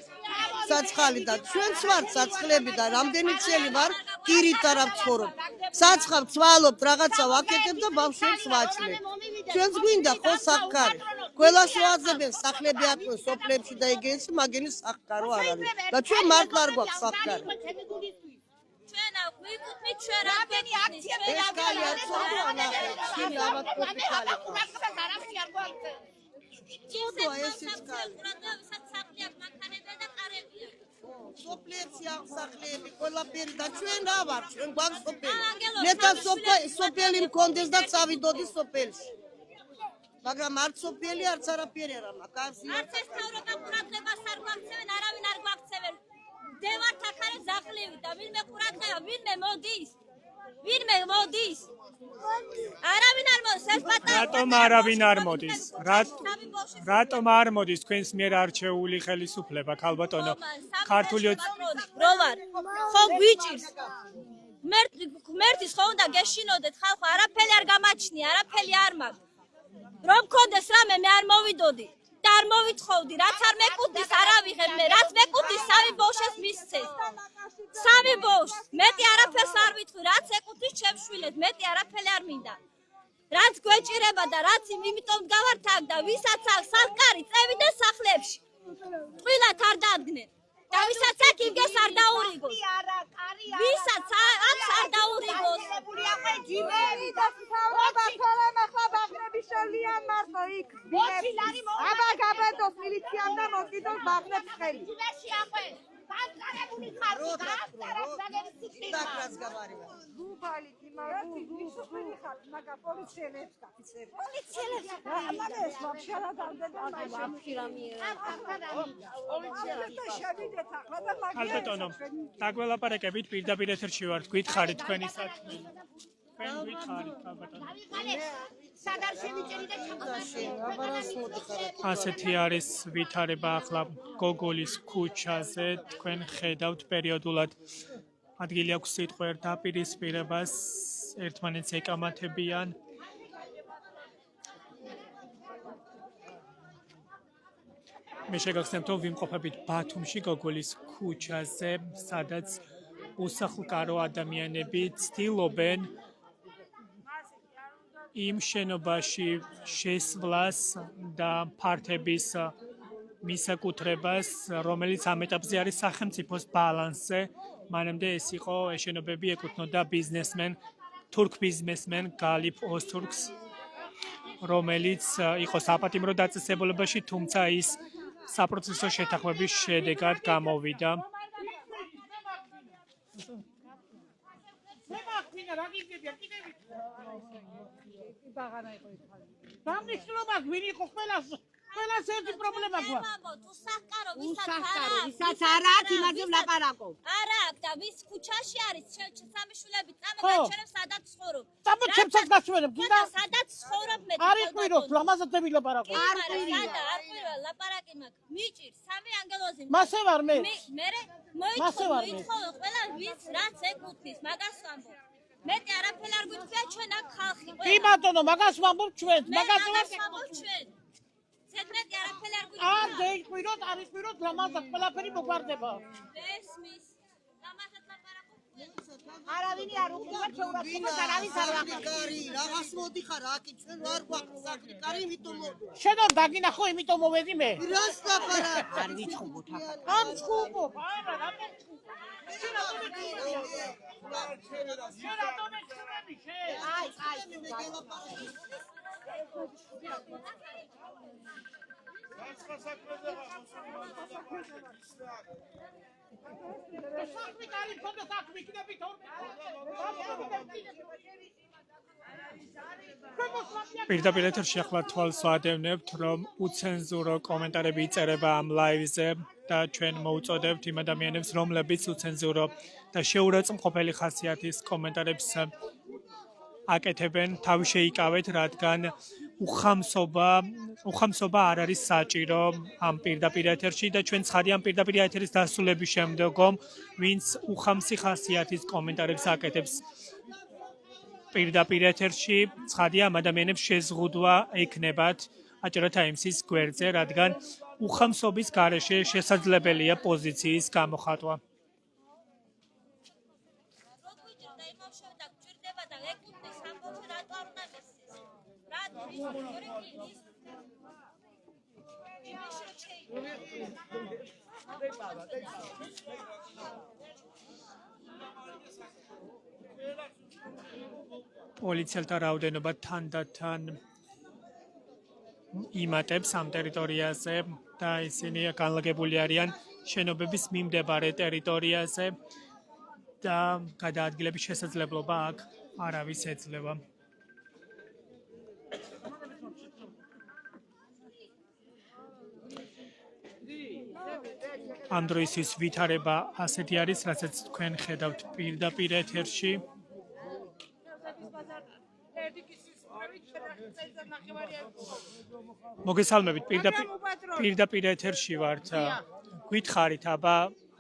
საცხალი და ჩვენც ვართ საცხლები და რამდენი წელი ვარ კირით არ ვცხოვრობ საცხალ ცვალობთ რაღაცა ვაკეთებ და ბავშვებს ვაჭრებ ჩვენც გვინდა ხო სახკარი ყველას ვაძებენ სახლები ატყვენ სოფლებში და ეგეც მაგენი სახკარო არ არის და ჩვენ მართლა არ გვაქვს სახკარი ჩვენ ვიკუთვნით ჩვენ რამდენი აქციები სოფლებში აქვს სახლები ყველაფერი და ჩვენ რა ვარ ჩვენ გვაქვს სოფელი მეტად სოფელი მქონდეს და წავიდოდი სოფელში მაგრამ არც სოფელი არც არაფერი არ მაქვს არც ეს თავრობა ყურადღებას არ გვაქცევენ არავინ არ გვაქცევენ დევართ ახარე ზახლივი და ვინმე ყურადღება ვინმე მოდის არავინ არ მოდის ეს პატარა რატომ არავინ არ მოდის რატომ არ მოდის თქვენს მიერ არჩეული ხელისუფლება ქალბატონო ქართული რო ვარ ხო გვიჭირს მერტის ხო უნდა გეშინოდეთ ხალხო არაფერი არ გამაჩნია არაფერი არ მაქვს რომ მქონდეს რამე მე არ მოვიდოდი და არ მოვითხოვდი რაც არ მეკუთვნის არავიღებ მე რაც მეკუთვნის სამი ბავშვს მისცეს სამი ბავშვს მეტი არაფერს არ ვიტყვი რაც ეკუთვნის ჩემს შვილებს მეტი არაფერი არ მინდა რაც გვეჭირება და რაც იმიტომ გავართ აქ და ვისაც აქვს სახკარი წევიდნენ სახლებში ტყილად არ დადგნენ და ვისაც აქ იმგეს არ დაურიგოს ვისაც აქ არ დაურიგოს შოლიან მარტო იქ აბა გაბედოს მილიციამ და მოკიდოს ბაღნებს ხელი ჯიბეში აყვენ განწარებული ხალხი განწარებული დაკრას გაბარება გუბალი კიმარუ გუბალი ხალხი მაგა პოლიციელებს გაფიცები პოლიციელებს ამას ვაფშე რა დავდება ვაფშე რა მიერა შევიდეთ ახლა და მაგ ქალბატონო დაგველაპარაკებით პირდაპირ ეთერში ვართ გითხარით თქვენი საქმე თქვენ გითხარით ქალბატონო სადარ შევიჭერი და ასეთი არის ვითარება ახლა გოგოლის ქუჩაზე თქვენ ხედავთ პერიოდულად ადგილი აქვს სიტყვერ დაპირისპირებას ერთმანეთს ეკამათებიან მე შეგახსენებთ, რომ ვიმყოფებით ბათუმში გოგოლის ქუჩაზე, სადაც უსახლკარო ადამიანები ცდილობენ იმ შენობაში შესვლას და ფართების მისაკუთრებას, რომელიც ამ ეტაპზე არის სახელმწიფოს ბალანსზე. მანამდე ეს იყო შენობები ეკუთვნოდა ბიზნესმენ, თურქ ბიზნესმენ გალიფ ოზთურქს, რომელიც იყო საპატიმრო დაწესებულებაში, თუმცა ის საპროცესო შეთანხმების შედეგად გამოვიდა. დამნიშნულობა გვინ იყო ყველას ერთი პრობლემა გვაქვს. ვისაც არა აქვს, იმაზე ვლაპარაკობ. არა აქვს და ვის ქუჩაში არის სამი შვილები წამოგაჩერებს სადაც ცხოვრობ. წამოჩერებს გაჩვენებ, გინდა? სადაც ცხოვრობ მე. არ იყვიროთ, ამაზეც ვილაპარაკო. არ ყვირა, ლაპარაკი მაქვს. მიჭირ სამი ანგელოზი. მასე ვარ მე. მე მოითხოვე ყველა ვის რაც ეკუთვნის, მაგას ვამბობ. მეტი არაფერი არ გვიქვია ჩვენ აქ ხალხი. კი ბატონო, მაგას ვამბობ ჩვენ. მაგას ვამბობ ჩვენ. სეკრეტი არაფერი არ გვიქვია. არ დაიყვიროთ, არ იყვიროთ, ლამაზად ყველაფერი მოგვარდება. ესმის. ლამაზად ლაპარაკობ. არავინ არ უყურება ჩვენს არავის არ კარი, რაღაც მოდიხარ აკი, ჩვენ ვარ გვაქვს საკრი კარი, იმიტომ მოვიდა. შენ არ დაგინახო, იმიტომ მოვედი მე. რას ლაპარაკ? არ ვიწყობოთ აქ. ამ ჩხუბობ, არა, რა მეჩხუბ. შენ რა მომეჩხუბები? შენ რა მომეჩხუბები? შენ? აი. პირდაპირ ეთერში ახლა თვალს ვადევნებთ, რომ უცენზურო კომენტარები იწერება ამ ლაივზე და ჩვენ მოუწოდებთ იმ ადამიანებს, რომლებიც უცენზურო და შეურაცხმყოფელი ხასიათის კომენტარებს აკეთებენ, თავი შეიკავეთ, რადგან უხამსობა არ არის საჭირო ამ პირდაპირ ეთერში და ჩვენ ცხადია ამ პირდაპირ ეთერის დასრულების შემდგომ, ვინც უხამსი ხასიათის კომენტარებს აკეთებს პირდაპირ ეთერში, ცხადია ამ ადამიანებს შეზღუდვა ექნებათ აჭარა ტაიმსის გვერდზე, რადგან უხამსობის გარეშე შესაძლებელია პოზიციის გამოხატვა. პოლიციელთა რაოდენობა თანდათან იმატებს ამ ტერიტორიაზე და ისინი განლაგებული არიან შენობების მიმდებარე ტერიტორიაზე და გადაადგილების შესაძლებლობა აქ არავის ეძლევა. ამ დროისთვის ვითარება ასეთი არის, რასაც თქვენ ხედავთ პირდაპირ ეთერში. მოგესალმებით, პირდაპირ ეთერში ვართ. გითხარით, აბა,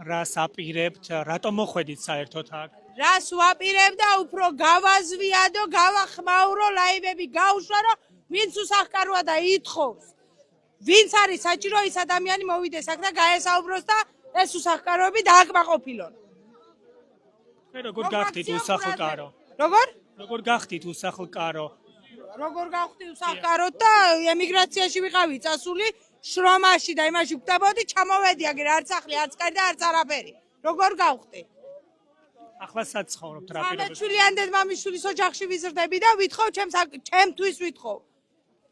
რას აპირებთ, რატომ მოხვედით საერთოდ აქ? რას ვაპირებ და უფრო გავაზვიადო, გავახმაურო, ლაივები გავუშვა, რომ ვინც უსახკაროა და ითხოვს. ვინც არის საჭირო ის ადამიანი მოვიდეს აქ და გაესაუბროს და ეს უსახკაროები დააკმაყოფილონ. როგორ გახდით უსახლკარო? როგორ გახდით უსახლკარო? როგორ გავხდი უსახლკაროდ და ემიგრაციაში ვიყავი წასული შრომაში და იმაში ვკვდებოდი, ჩამოვედი აგერ არც სახლი, არც კარი და არც არაფერი. როგორ გავხდი? ახლა სად ცხოვრობთ რა პირობებში? 13 შვილიანდეთ მამიშვილის ოჯახში ვიზრდები და ვითხოვ ჩემთვის ვითხოვ.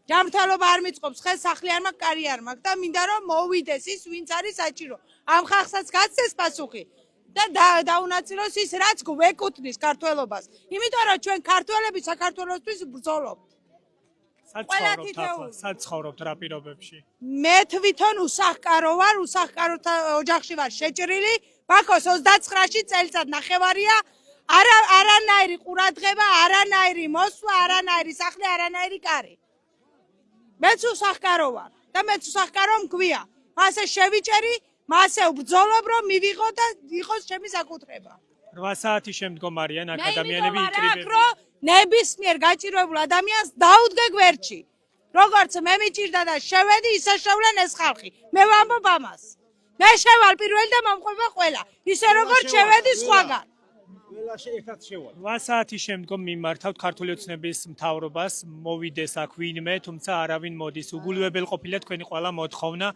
ჯანმრთელობა არ მიწყობს, ხეს სახლი არ მაქვს, კარი არ მაქვს და მინდა რომ მოვიდეს ის, ვინც არის საჭირო. ამ ხალხსაც გაცეს პასუხი და დაუნაწილოს ის, რაც გვეკუთვნის ქართველობას. იმიტომ რომ ჩვენ ქართველები საქართველოსთვის ვბრძოლობთ. სად ცხოვრობთ რა პირობებში? მე თვითონ უსახკარო ვარ, უსახკაროთა ოჯახში ვარ შეჭრილი. ბაქოს 29-ში წელიწად ნახევარია. არანაირი ყურადღება, არანაირი მოსვლა, არანაირი სახლი, არანაირი კარი. მეც უსახკარო ვარ და მეც უსახკარო მგვია. მასე შევიჭერი, მასე ვბრძოლობ რომ მივიღო და იყოს ჩემი საკუთრება. 8 საათის შემდგომ არიან აქ ადამიანები იკრიბებიან. ნებისმიერ გაჭირვებულ ადამიანს დაუდგე გვერდში. როგორც მე მიჭირდა და შევედი, ისე შევლენ ეს ხალხი. მე ვამბობ ამას. მე შევალ პირველი და მომყვება ყველა. ისე როგორც შევედი სხვაგან. 8 საათის შემდგომ მიმართავთ ქართული ოცნების მთავრობას, მოვიდეს აქ ვინმე, თუმცა არავინ მოდის. უგულებელ ყოფილა თქვენი ყველა მოთხოვნა.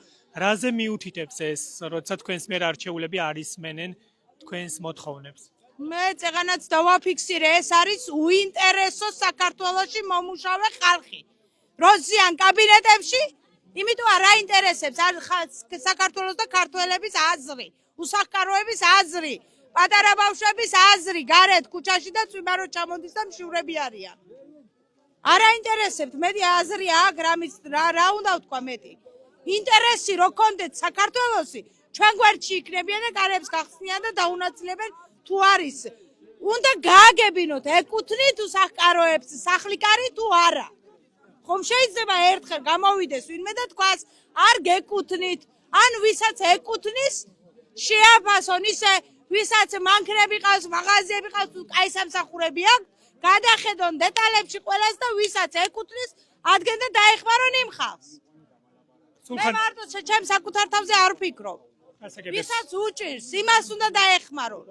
რაზე მიუთითებს ეს, როცა თქვენს მიერ არჩეულები არისმენენ თქვენს მოთხოვნებს? მე წეღანაც დავაფიქსირე, ეს არის უინტერესო საქართველოში მომუშავე ხალხი. როზიან კაბინეტებში, იმიტომ არ აინტერესებს საქართველოს და ქართველების აზრი, უსახკაროების აზრი, პატარა ბავშვების აზრი, გარეთ ქუჩაში და წვიმარო ჩამოდის და მშივრები არიან. არ აინტერესებთ, მეტი აზრი აქვს, რა უნდა ვთქვა მეტი. ინტერესი რო გქონდეთ საქართველოსი, ჩვენ გვერდში იქნებიან და გარებს გახსნიან და დაუნაწილებენ თუ არის. უნდა გააგებინოთ, ეკუთვნით უსახკაროებს, სახლიკარი თუ არა. ხომ შეიძლება ერთხელ გამოვიდეს ვინმე და თქვას, არ გეკუთვნით, ან ვისაც ეკუთვნის, შეაფასონ ისე, ვისაც მანქანები ყავს, მაღაზიები ყავს, თუ კაი სამსახურები აქვს, გადახედონ დეტალებში ყველას და ვისაც ეკუთვნის, ადგენენ და დაეხმარონ იმ ხალხს. მე მარტო ჩემ საკუთარ თავზე არ ვფიქრობ. ვისაც უჭირს, იმას უნდა დაეხმარონ.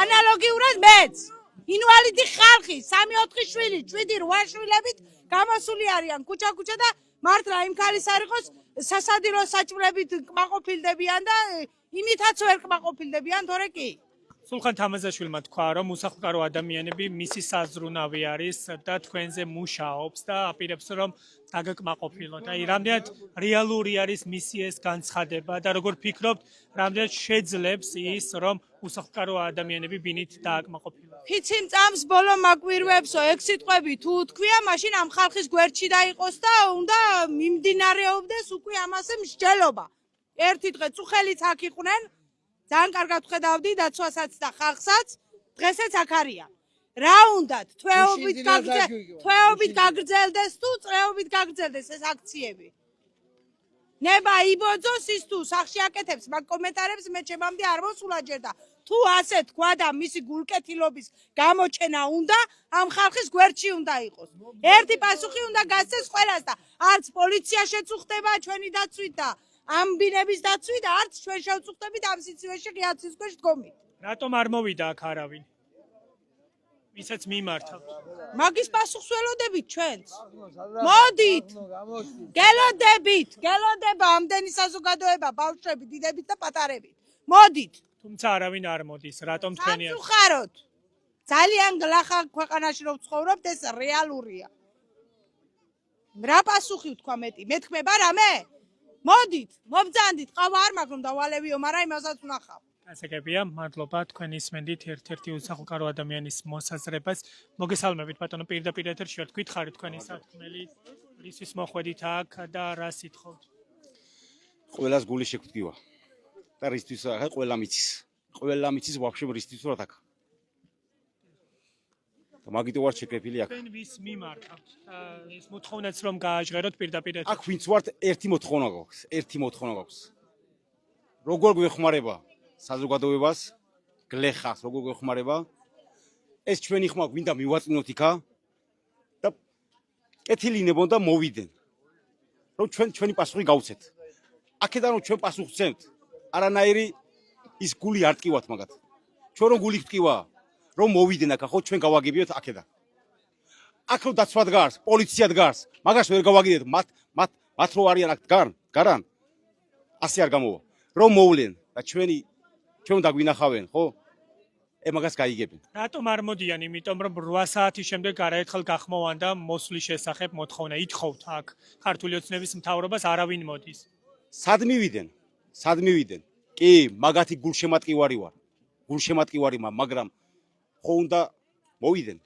ანალოგიურად მეც, ინვალიდი ხალხი, 3-4 შვილი, 7-8 შვილებით გამოსული არიან ქუჩა-ქუჩა და მართლა იმ ქალის არ იყოს სასადილო საჭმლებით კმაყოფილდებიან და იმითაც ვერ კმაყოფილდებიან, თორე კი. სულხან თამაზაშვილმა თქვა, რომ უსახლკარო ადამიანები მისი საზრუნავი არის და თქვენზე მუშაობს და აპირებს, რომ დაგაკმაყოფილოთ. აი, რამდენად რეალური არის მისი ეს განცხადება და როგორ ფიქრობთ, რამდენად შეძლებს ის, რომ უსახლკარო ადამიანები ბინით დააკმაყოფილოთ? ფიცი მწამს ბოლო მაკვირვებსო, ეგ სიტყვები თუ თქვია, მაშინ ამ ხალხის გვერდში დაიყოს და უნდა მიმდინარეობდეს უკვე ამაზე მსჯელობა. ერთი დღე წუხელიც აქ იყვნენ, ძალიან კარგად ვხედავდი დაცვასაც და ხალხსაც, დღესაც აქ არიან. რა უნდათ, თვეობით გაგრძელდეს თუ წლეობით გაგრძელდეს ეს აქციები. ნება იბოძოს ის თუ სახში აკეთებს მაგ კომენტარებს მე ჩემამდე არ მოსულა ჯერ და თუ ასე თქვა და მისი გულკეთილობის გამოჩენა უნდა, ამ ხალხის გვერდში უნდა იყოს. ერთი პასუხი უნდა გასცეს ყველას და არც პოლიცია შეწუხდება ჩვენი დაცვით და ამ ბინების დაცვით, არც ჩვენ შევწუხდებით ამ სიცივეში ღიაცის ქვეშ დგომით. რატომ არ მოვიდა აქ არავინ? ვისაც მიმართავთ. მაგის პასუხს ველოდებით ჩვენც. მოდით. გელოდება ამდენი საზოგადოება, ბავშვები, დიდებით და პატარებით. მოდით. თუმცა არავინ არ მოდის. რატომ თქვენი არ? სამწუხაროდ. ძალიან გლახა ქვეყანაში რომ ვცხოვრობთ, ეს რეალურია. რა პასუხი ვთქვა მეტი? მეთქმება რამე? მოდით, მობძანდით, ყავა არ მაქვს რომ დავალევიო, მაგრამ იმასაც ვნახავ. ასეკებია, მადლობა თქვენ ისმენდით ერთ-ერთი უსახლკარო ადამიანის მოსაზრებას. მოგესალმებით ბატონო, პირდაპირ ეთერში ვართ, გითხარით თქვენი სათქმელი, რისთვის მოხვედით აქ და რა სიტყვით? ყველას გული შეგვდგივა. და რისთვის ახლა ყველა მიცის. ყველა მიცის ვაფშე რისთვის ვართ აქ. და მაგიტო ვარ შეკრებილი აქ. თქვენ ვის მიმართავთ? ეს მოთხოვნაც რომ გააჟღეროთ პირდაპირ ეთერში. აქ ვინც ვართ, ერთი მოთხოვნა გვაქვს, ერთი მოთხოვნა გვაქვს. როგორ გვეხმარება საზოგადოებას, გლეხას, როგორ გვეხმარება? ეს ჩვენი ხმა გვინდა მივაწინოთ იქა და კეთილინებონ და მოვიდნენ. რომ ჩვენი პასუხი გავუცეთ. აქედან რომ ჩვენ პასუხს ვცემთ, არანაირი ის გული არ ტკივათ მაგათ. ჩვენ რომ გული გტკივა, რომ მოვიდნენ აქ, ხო ჩვენ გავაგებიოთ აქედან. აქ რომ დაცვა დგას, პოლიცია დგას, მაგას ვერ გავაგიდეთ, მათ რო არიან აქ გარან. ასე არ გამოვა. რომ მოვლენ და ჩვენ დაგვინახავენ, ხო? მაგას გაიგებენ. რატომ არ მოდიან? იმიტომ რომ 8 საათის შემდეგ არაერთხელ გახმოვან და მოსვლის შესახებ მოთხოვნა. ითხოვთ აქ ქართული ოცნების მთავრობას, არავინ მოდის. სად მივიდენ? კი, მაგათი გულშემატკივარი ვარ. მაგრამ ხო უნდა მოვიდენ.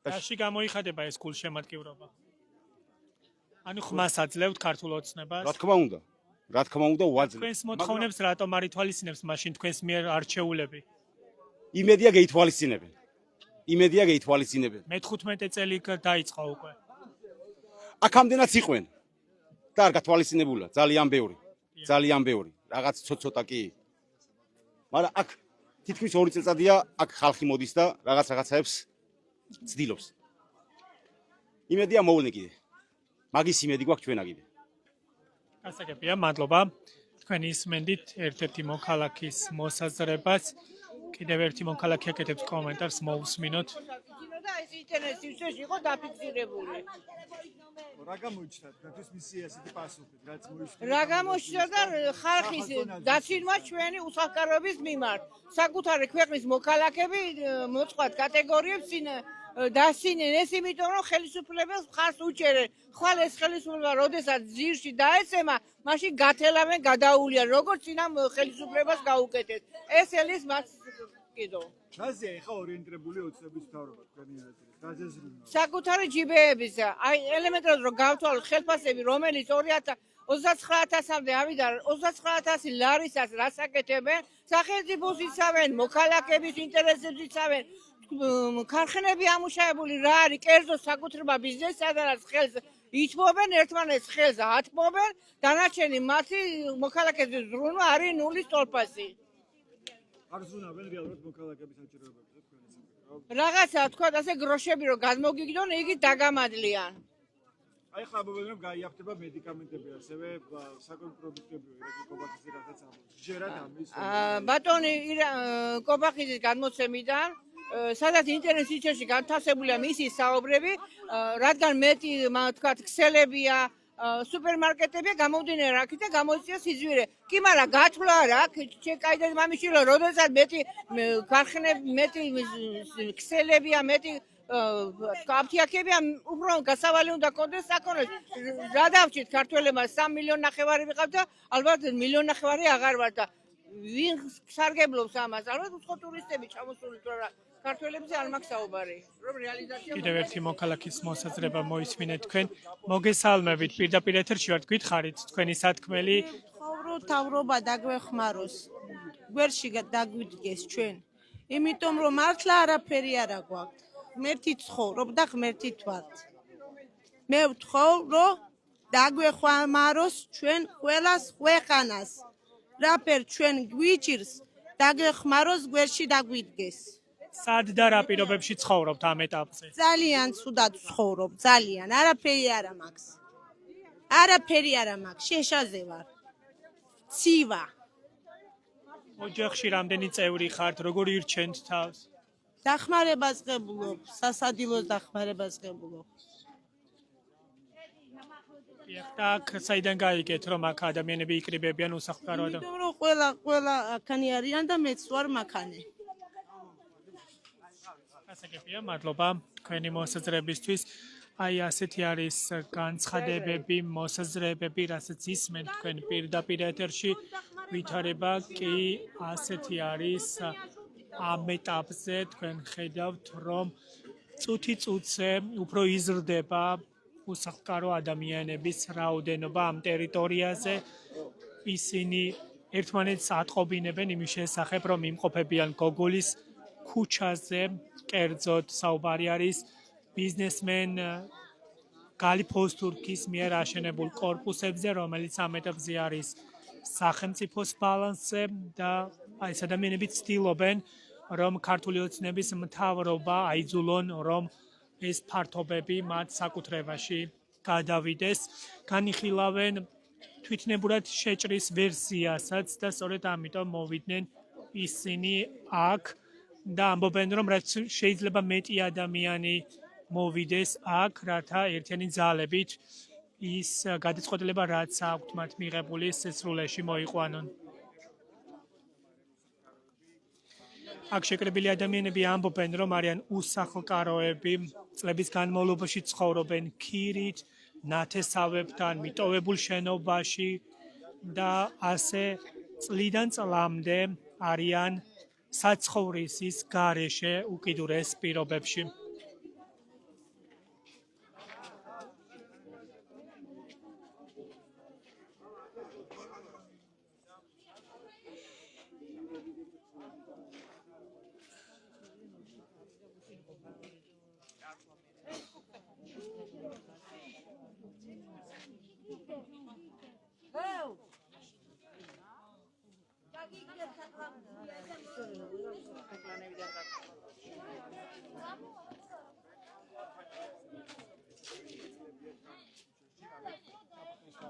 რაში გამოიხადება ეს გულშემატკივრობა? ანუ ხმას აძლევთ ქართულ ოცნებას? რა თქმა უნდა, ვაძლევ. თქვენს მოთხოვნებს რატომ არ ითვალისწინებს მაშინ თქვენს მიერ არჩეულები? იმედია გეითვალისწინებენ. მე-15 წელი დაიწყო უკვე. აქამდენაც იყვენ. და არ გათვალისწინებულა, ძალიან ბევრი. რაღაც ცოტა კი. მაგრამ აქ თითქმის 2 წელიწადია აქ ხალხი მოდის და რაღაცებს ცდილობს. იმედია მოვლენ კიდე. მაგის იმედი გვაქვს ჩვენა კიდე. გასაგებია, მადლობა. თქვენ ისმენდით ერთ-ერთი მოქალაქის მოსაზრებას. კიდევ ერთი მოქალაქე აკეთებს კომენტარს, მოვუსმინოთ. და ეს ინტერნეტის იყო დაფიქსირებული. რა გამოიჩნდა თქვენთვის მისი ასეთი პასუხი, რაც მოიშვა? რა გამოჩნდა და ხალხის დაცინვა ჩვენი უსახკაროების მიმართ. საკუთარი ქვეყნის მოქალაქეები მოწყობთ კატეგორიებს დასინენ ეს იმიტომ რომ ხელისუფლებას მხარს უჭერენ. ხვალ ეს ხელისუფლება როდესაც ძირში დაეცემა, მაშინ გათელავენ, გადაუვლიან, როგორც წინა ხელისუფლებას გაუკეთეს. ეს ელის მას კიდო. რაზეა ეხა ორიენტირებული ოცნების მთავრობა თქვენი აზრით? რაზე ზრუნვა? საკუთარი ჯიბეების, აი ელემენტარულად რომ გავთვალოთ ხელფასები, რომელიც 29,000-მდე ავიდა, 29,000 ლარისაც რას აკეთებენ? სახელმწიფოს იცავენ, მოქალაქეების ინტერესებს იცავენ. ქარხნები ამუშავებული რა არის? კერძო საკუთრება ბიზნესი, სადაც ხელს ითმობენ, ერთმანეთს ხელს ათმობენ, დანარჩენი მათი მოქალაქეების ზრუნვა არის ნულის ტოლფასი. არ ზრუნავენ რეალურად მოქალაქეების საჭიროებებზე თქვენი საკუთრება? რაღაცა თქვა ასე გროშები რომ გადმოგიგდონ, იგი დაგამადლიან. აი ხა ამბობენ რომ გაიაფთება მედიკამენტები, ასევე საკუთრებრივი პროდუქტები, კობახიზი რაღაც ამბობს. ჯერად ამის ბატონი კობახიზის გადმოცემიდან სადაც ინტერნეტ სიჩქარეში განთავსებულია მისი საუბრები, რადგან მეტი თქვა ქსელებია, სუპერმარკეტებია, გამომდინარე აქეთ და გამოიწვია სიძვირე. კი, მაგრამ გათვლა რა, კაიდად მამიშვილო, როდესაც მეტი ქარხნები, მეტი ქსელებია, მეტი აფთიაქებია, უფრო გასავალი უნდა კონდეს საკონოს. რა დავჭით ქართველებმა 3,5 მილიონი ვიყავთ და ალბათ 1,5 მილიონი აღარ ვარ და ვინ სარგებლობს ამას? ალბათ უცხო ტურისტები ჩამოსული თუ რა. ქართველებზე არ მაქვს საუბარი, რომ რეალიზაცია. კიდევ ერთი მოქალაქის მოსაზრება მოისმინეთ თქვენ. მოგესალმებით, პირდაპირ ეთერში ვართ, გითხარით თქვენი სათქმელი. ხოვრო თავრობა დაგვეხმაროს. გვერდში დაგვიდგეს ჩვენ. იმიტომ რომ მართლა არაფერი არ აგვაქვს. ღმერთი ცხოვრობ და ღმერთით ვართ. მე ვთხოვ, რომ დაგვეხმაროს ჩვენ ყველას ქვეყანას. რაფერ ჩვენ გვიჭირს, დაგვეხმაროს გვერდში დაგვიდგეს. სად და რა პირობებში ცხოვრობთ ამ ეტაპზე? ძალიან ცუდად ცხოვრობ, ძალიან. არაფერი არ მაქვს. არაფერი არ მაქვს, შეშაზე ვარ. ცივა. ოჯახში რამდენი წევრი ხართ, როგორ ირჩენთ თავს? დახმარებას ღებულობ, სასადილოს დახმარებას ღებულობ. და აქ საიდან გაიგეთ, რომ აქ ადამიანები იკრიბებიან უსახლკარო და იმიტომ რომ ყველა აქანი არიან და მეც ვარ მაქანე. გასაგებია, მადლობა თქვენი მოსაზრებისთვის. აი ასეთი არის განცხადებები, მოსაზრებები, რასაც ისმენთ თქვენ პირდაპირ ეთერში. ვითარება კი ასეთი არის ამ ეტაპზე თქვენ ხედავთ, რომ წუთი-წუთზე უფრო იზრდება უსახლკარო ადამიანების რაოდენობა ამ ტერიტორიაზე. ისინი ერთმანეთს ატყობინებენ იმის შესახებ, რომ იმყოფებიან გოგოლის ქუჩაზე, კერძოდ საუბარი არის ბიზნესმენ გალი ფოსტურკის მიერ აშენებულ კორპუსებზე, რომელიც ამ ეტაპზე არის სახელმწიფოს ბალანსზე და აი ეს ადამიანები ცდილობენ, რომ ქართული ოცნების მთავრობა აიძულონ, რომ ეს ფართობები მათ საკუთრებაში გადავიდეს. განიხილავენ თვითნებურად შეჭრის ვერსიასაც და სწორედ ამიტომ მოვიდნენ ისინი აქ და ამბობენ, რომ რაც შეიძლება მეტი ადამიანი მოვიდეს აქ, რათა ერთიანი ძალებით ის გადაწყვეტილება, რაც აქვთ მათ მიღებული, სისრულეში მოიყვანონ. აქ შეკრებილი ადამიანები ამბობენ, რომ არიან უსახლკაროები, წლების განმავლობაში ცხოვრობენ ქირით, ნათესავებთან, მიტოვებულ შენობაში და ასე წლიდან წლამდე არიან საცხოვრისის გარეშე უკიდურეს პირობებში.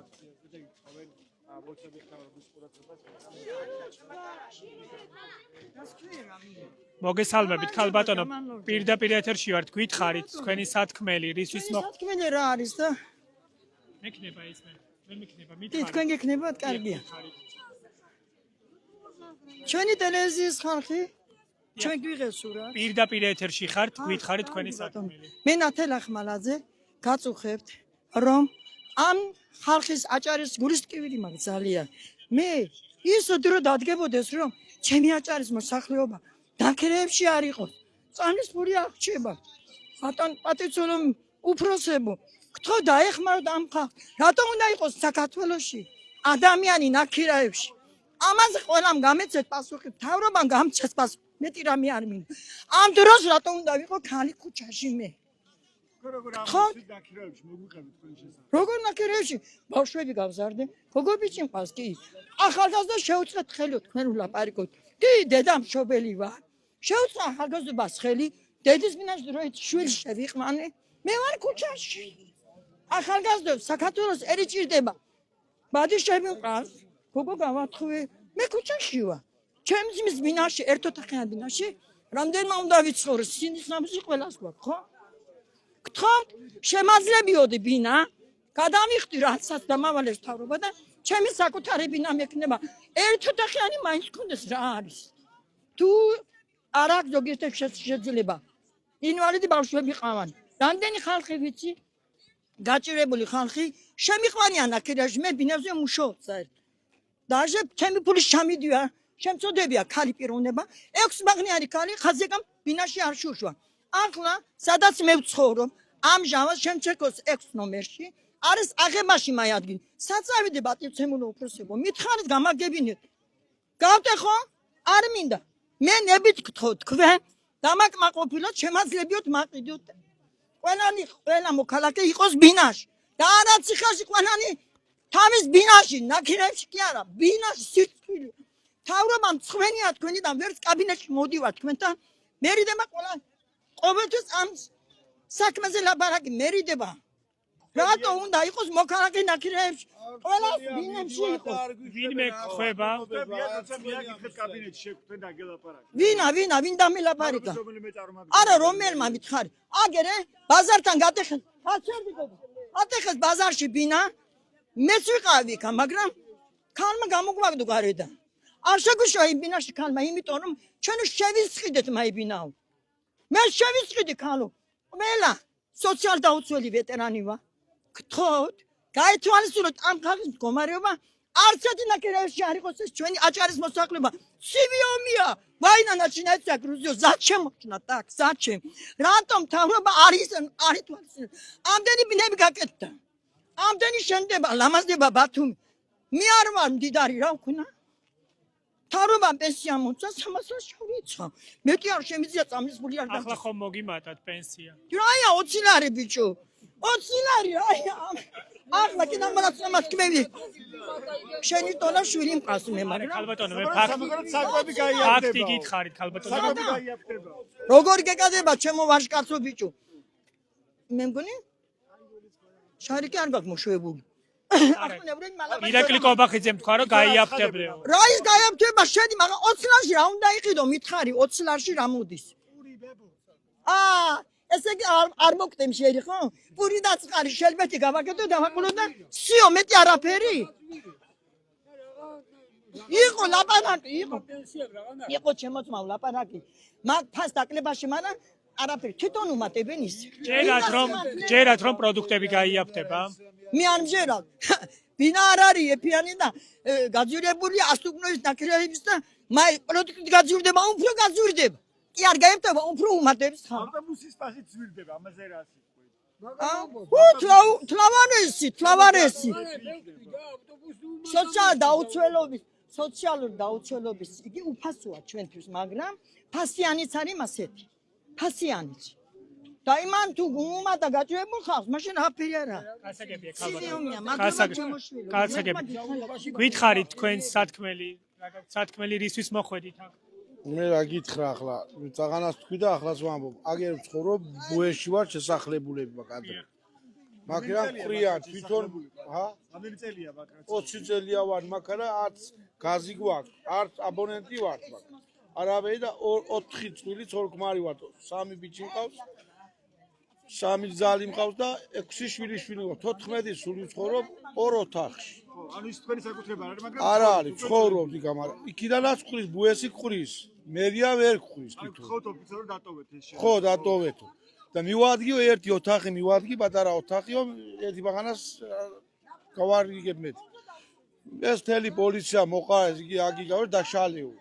აქციაზე და ითხოვენ მოწები ხმარობის ყურადღებას. მოგესალმებით ქალბატონო, პირდაპირ ეთერში ვართ, გითხარით თქვენი სათქმელი, რისთვის სათქმელი რა არის და მექნება ის მე მექნება თქვენ გექნებათ, კარგია. ჩვენი ტელევიზიის ხალხი ჩვენ გვიღესურათ. პირდაპირ ეთერში ხართ, გითხარით თქვენი სათქმელი. მე ნათელ ახმალაძე გაწუხებთ, რომ ამ ხალხის აჭარის გულის ტკივილი მაქვს ძალიან. მე ის დრო დადგებოდეს, რომ ჩემი აჭარის მოსახლეობა დაქერეებში არ იყოს. წამლის ფური აღჭება. ბატონ პატიცულო უფროსებო, გთხოვ დაეხმაროთ ამ ხალხს. რატომ უნდა იყოს საქართველოში ადამიანი ნაქირაებში? ამაზე ყველამ გამეცეთ პასუხი, მთავრობამ გამცეს პასუხი. მეტი რამე არ მინდა. ამ დროს რატომ უნდა ვიყო ქალი ქუჩაში მე? როგორ ნაქირეებში ბავშვები გავზარდე, გოგობიჭი მყავს კი. ახალგაზრდა შეუწყეთ ხელი თქვენ ვლაპარაკოთ. კი, დედა მშობელი ვარ. შეუწყა ახალგაზრდობას ხელი, დედის მინაშ დროით შვილს შევიყვანე. მე ვარ ქუჩაში. ახალგაზრდებს საქართველოს ერი ჭირდება. ბადიშები მყავს. გოგო გავათხოვე, მე ქუჩაში ვარ. ჩემს ძმის მინაში, ერთოთახიან მინაში, რამდენმა უნდა ვიცხოვრო, სინის ნამზი ყველას გვაქვს, ხო? გთხოვთ, შემაძლებიოდი ბინა, გადამიხდი რასაც დამავალეს მთავრობა და ჩემი საკუთარი ბინა მექნება. ერთოთახიანი მაინც გქონდეს რა არის. თუ არ აქვს ზოგიერთი შეიძლება. ინვალიდი ბავშვები ყავან. რამდენი ხალხი ვიცი? გაჭირებული ხალხი შემიყვანიან აქედაში, მე ბინაზე მუშაობ საერთოდ. დაჟე ჩემი ფული შამიდია, შემწოდებია ქალი პიროვნება, 6 მაგნიანი ქალი ხაზიკამ ბინაში არ შუშვა. ახლა სადაც მე ვცხოვრობ, ამჟამად შემჩეკოს 6 ნომერში არის აღებაში მაიადგილი. საწავიდე პატიცემულო უფროსებო, მითხარით გამაგებინეთ. გავტე ხო? არ მინდა. მე ნებით გთხოვ თქვენ, დამაკმაყოფილოთ, შემაძლებიოთ მაყიდოთ. ყველა მოქალაქე იყოს ბინაში. და არა ციხეში ყველანი თავის ბინაში, ნაქირეებში კი არა, ბინაში სიტყვილი. მთავრობამ წვენია თქვენიდან ვერც კაბინეტში მოდივარ თქვენთან. მერიდება ყოველთვის ამ საქმეზე ლაპარაკი მერიდება. რატო უნდა იყოს მოქალაქე ნაქირეებში? ყველა ბინებში იყოს. ვინმე ხდება? ვინ დამელაპარაკა? არა რომელმა მითხარი. აგერე ბაზართან გატეხეთ. ატეხეს ბაზარში ბინა. მეც ვიყავი იქ, მაგრამ ქალმა გამოგვაგდო გარედან. არ შეგვიშვა იმ ბინაში ქალმა, იმიტომ რომ ჩვენ შევისყიდეთ მაიბინაო. მე შევისყიდი ქალო. ყველა სოციალ დაუცველი ვეტერანი ვარ. გთხოვთ, გაითვალისწინოთ ამ ხალხის მდგომარეობა. არც ერთი ნაკერებში არ იყოს ეს ჩვენი აჭარის მოსახლეობა. სივიომია, ვაინა начинается грузио. Зачем можно так? Зачем? რატომ მთავრობა არ ითვალისწინებს? ამდენი ბინები გაკეთდა. ამდენი შენდება, ლამაზდება ბათუმი. მე არ ვარ მდიდარი, რა ვქნა? მთავრობამ პენსია მოწა 300 შევიწყო. მეტი არ შემიძლია წამლის ფული არ ახლა ხომ მოგიმატათ პენსია? რაია 20 ლარი ბიჭო. 20 ლარი რაია. ახლა კი დამალაცმას კმევი. შენი ტონა შვილი მყავს მე მაგრამ. ქალბატონო მე ფაქტი გითხარით ქალბატონო. როგორ გეკადება ჩემო ვაჟკაცო ბიჭო? მე მგონი შარიკი არ გაქვს მოშვებული. ირაკლი კობახიძე თქვა რომ გაიაფთებრეო. რა ის გაიაფთება შენი მაგრამ 20 ლარში რა უნდა იყიდო მითხარი 20 ლარში რა მოდის? ესე იგი არ მოგტემ შერი ხო? პური დაწყარი შელბეთი გავაკეთო დავაყოლო და სიო მეტი არაფერი. იყო ლაპარაკი იყო ჩემოწმავ ლაპარაკი. მაგ ფას დაკლებაში მაგრამ არაფერი თვითონ უმატებენ ის. ჯერათ რომ პროდუქტები გაიაფთება? მე არ მჯერავ. ბინა არ არის ეფიანი და გაძვირებული ასტუკნოის ნაკრეების და მაი პროდუქტი გაძვირდება, უფრო გაძვირდება. კი არ გაიფთება, უფრო უმატებს ხარ. ავტობუსის ფასი ძვირდება, ამაზე რა სიტყვი? თლავარესი. სოციალური დაუცველობის იგი უფასოა ჩვენთვის, მაგრამ ფასიანიც არის მასეთი. ფასიანიც. და იმან თუ უმატა გაჭირებულ ხალხს, მაშინ აფერი არა. გასაგებია ქალბატონო. გასაგები. გითხარით თქვენ სათქმელი რისთვის მოხვედით აქ? მე რა გითხრა ახლა, წაღანას თქვი და ახლაც ვამბობ. აგერ ვცხოვრობ ბუეში ვარ შესახლებულება კადრები. მაგრამ ყრიან თვითონ რამდენი წელია მაგრამ 20 წელია ვარ მაგრამ არც გაზი გვაქვს არც აბონენტი ვარ მაგრამ არავე და 4 წვილი ცოლქმარი ვარ 3 ბიჭი მყავს 3 ძალი მყავს და 6 შვილიშვილი ვარ 14 სული ვცხოვრობ 2 ოთახში ანუ ის თქვენი საკუთრება არ არის მაგრამ არა არის ცხოვრობ იქ მაგრამ იქიდანაც ყრის ბუესი ყრის მერია ვერ ყრის თვითონ ხო ოფიციალურად დატოვეთ ეს შე ხო დატოვეთო და მივადგიო ერთი ოთახი მივადგი პატარა ოთახიო ერთი ბაღანას გავარიგებ მე ეს თელი პოლიცია მოყარეს იგი აგიგავე და შალეო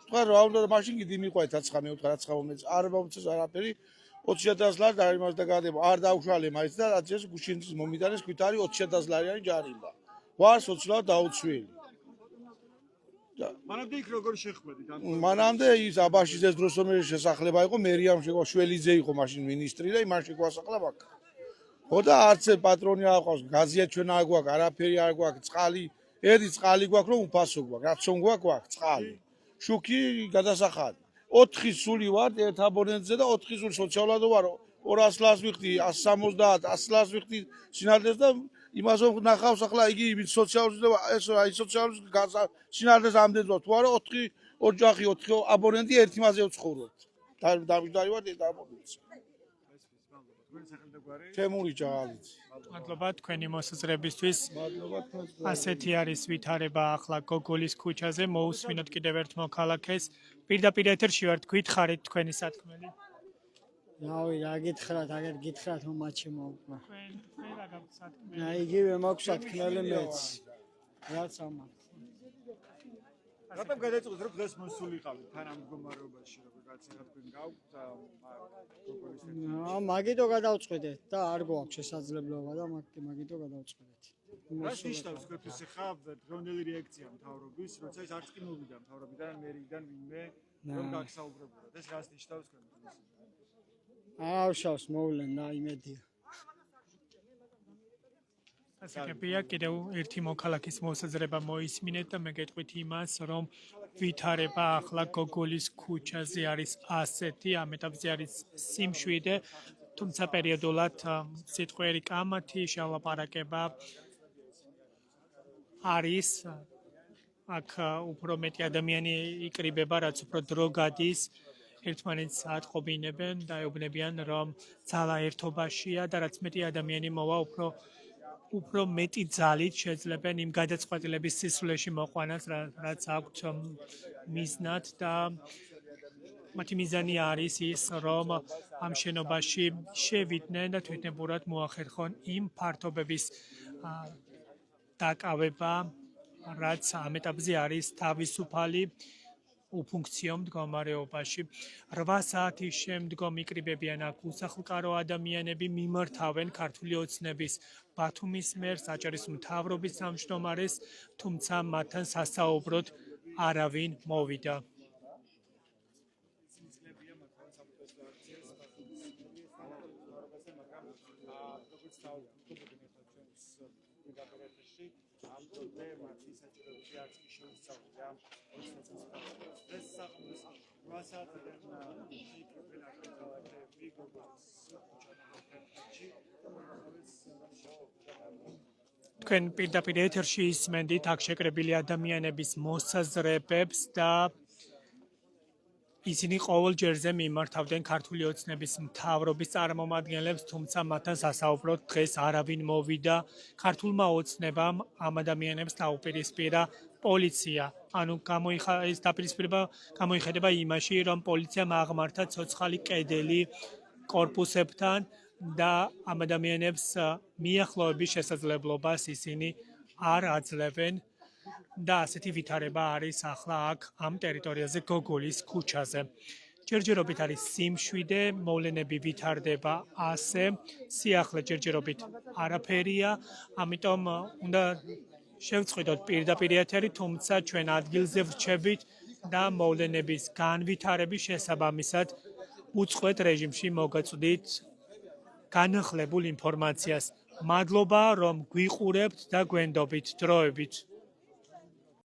თქვა რა უნდა მაშინ კიდე მიყვეთ აცხა მე უთხრა აცხა მომეც არ მომწეს არაფერი 20000 ლარი და იმას და გადება არ დაუშალე მაინც და რაც ეს გუშინს მომიტანეს ქვით არის 20000 ლარიანი ჯარიმა ვარ სოციალურად დაუცველი მანამდე იქ როგორ შეხვედით მანამდე ის აბაშიძეს დროს რომ შესახლება იყო მერიამ შევაშველიძე იყო მაშინ მინისტრი და იმან შეგვასახლა ბაქ ხო და არც პატრონი არ ყავს გაზია ჩვენ არ გვაქვს არაფერი არ გვაქვს წყალი ერთი წყალი გვაქვს რომ უფასო გვაქვს რაცონ გვაქვს წყალი შუქი გადასახადი 4 სული ვარ ერთ აბონენტზე და 4 სული სოციალურად ვარ 200 ლარს ვიხდი 170 100 ლარს ვიხდი სინარდეს და იმას ნახავს ახლა იგი სოციალურს ეს აი სოციალურს სინარდეს ამდენს თუ არა 4 ოჯახი 4 აბონენტი ერთი მასე ვცხოვრობთ დავიდარი ვარ და აბონენტს თემური ჯაღალიძე მადლობა თქვენი მოსაზრებისთვის ასეთი არის ვითარება ახლა გოგოლის ქუჩაზე მოусმინოთ კიდევ ერთ მოქალაქეს პირდაპირ ეთერში ვართ გითხარით თქვენი სათქმელი რავი რა გითხრათ აგერ გითხრათ რომ მაჩი მოუკმა თქვენ რა გაქვთ სათქმელი აი იგივე მაქვს სათქმელი მეც რაც ამათ რატომ გადაწყვეტეთ რომ დღეს მოსულიყავით თან ამ მდგომარეობაში როგორ გაცემა თქვენ გაქვთ მაგიტო გადავწყვეტეთ და არ გვაქვს შესაძლებლობა და მაგიტო გადავწყვეტეთ რას ნიშნავს თქვენთვის ხა დრონელი რეაქცია მთავრობის როცა ეს არც კი მოვიდა მთავრობიდან მერიდან ვინმე რომ გაგსაუბრებოდათ ეს რას ნიშნავს თქვენთვის აუშავს მოვლენ და იმედია ასაკებია კიდევ ერთი მოქალაქის მოსაზრება მოისმინეთ და მე გეტყვით იმას რომ ვითარება ახლა გოგოლის ქუჩაზე არის ასეთი ამ ეტაპზე არის სიმშვიდე თუმცა პერიოდულად სიტყვიერი კამათი შალაპარაკება არის აქ უფრო მეტი ადამიანი იკრიბება რაც უფრო დრო გადის ერთმანეთს ატყობინებენ და ეუბნებიან რომ ძალა ერთობაშია და რაც მეტი ადამიანი მოვა უფრო მეტი ძალით შეძლებენ იმ გადაწყვეტილების სისულეში მოყვანას რაც აქვთ მიზნად და მათი მიზანი არის ის რომ ამ შენობაში შევიდნენ და თვითნებურად მოახერხონ იმ ფართობების დაკავება რაც ამ ეტაპზე არის თავისუფალი უფუნქციო მდგომარეობაში 8 საათის შემდგომ იკრიბებიან აქ უსახლკარო ადამიანები მიმართავენ ქართული ოცნების ბათუმის მერს აჭარის მთავრობის თავმჯდომარეს თუმცა მათთან სასაუბროდ არავინ მოვიდა თქვენ პირდაპირ ეთერში ისმენდით აქ შეკრებილი ადამიანების მოსაზრებებს და ისინი ყოველ ჯერზე მიმართავდნენ ქართული ოცნების მთავრობის წარმომადგენლებს, თუმცა მათთან სასაუბროდ დღეს არავინ მოვიდა. ქართულმა ოცნებამ ამ ადამიანებს დაუპირისპირა პოლიცია. ანუ ეს დაპირისპირება გამოიხატება იმაში, რომ პოლიციამ აღმართა ცოცხალი კედელი კორპუსებთან და ამ ადამიანებს მიახლოების შესაძლებლობას ისინი არ აძლევენ. და ასეთი ვითარება არის ახლა აქ ამ ტერიტორიაზე გოგოლის ქუჩაზე. ჯერჯერობით არის სიმშვიდე, მოვლენები ვითარდება ასე, სიახლე ჯერჯერობით არაფერია, ამიტომ უნდა შევწყვიტოთ პირდაპირ ეთერი, თუმცა ჩვენ ადგილზე ვრჩებით და მოვლენების განვითარების შესაბამისად უწყვეტ რეჟიმში მოგაწვდით განახლებულ ინფორმაციას. მადლობა, რომ გვიყურებთ და გვენდობით დროებით.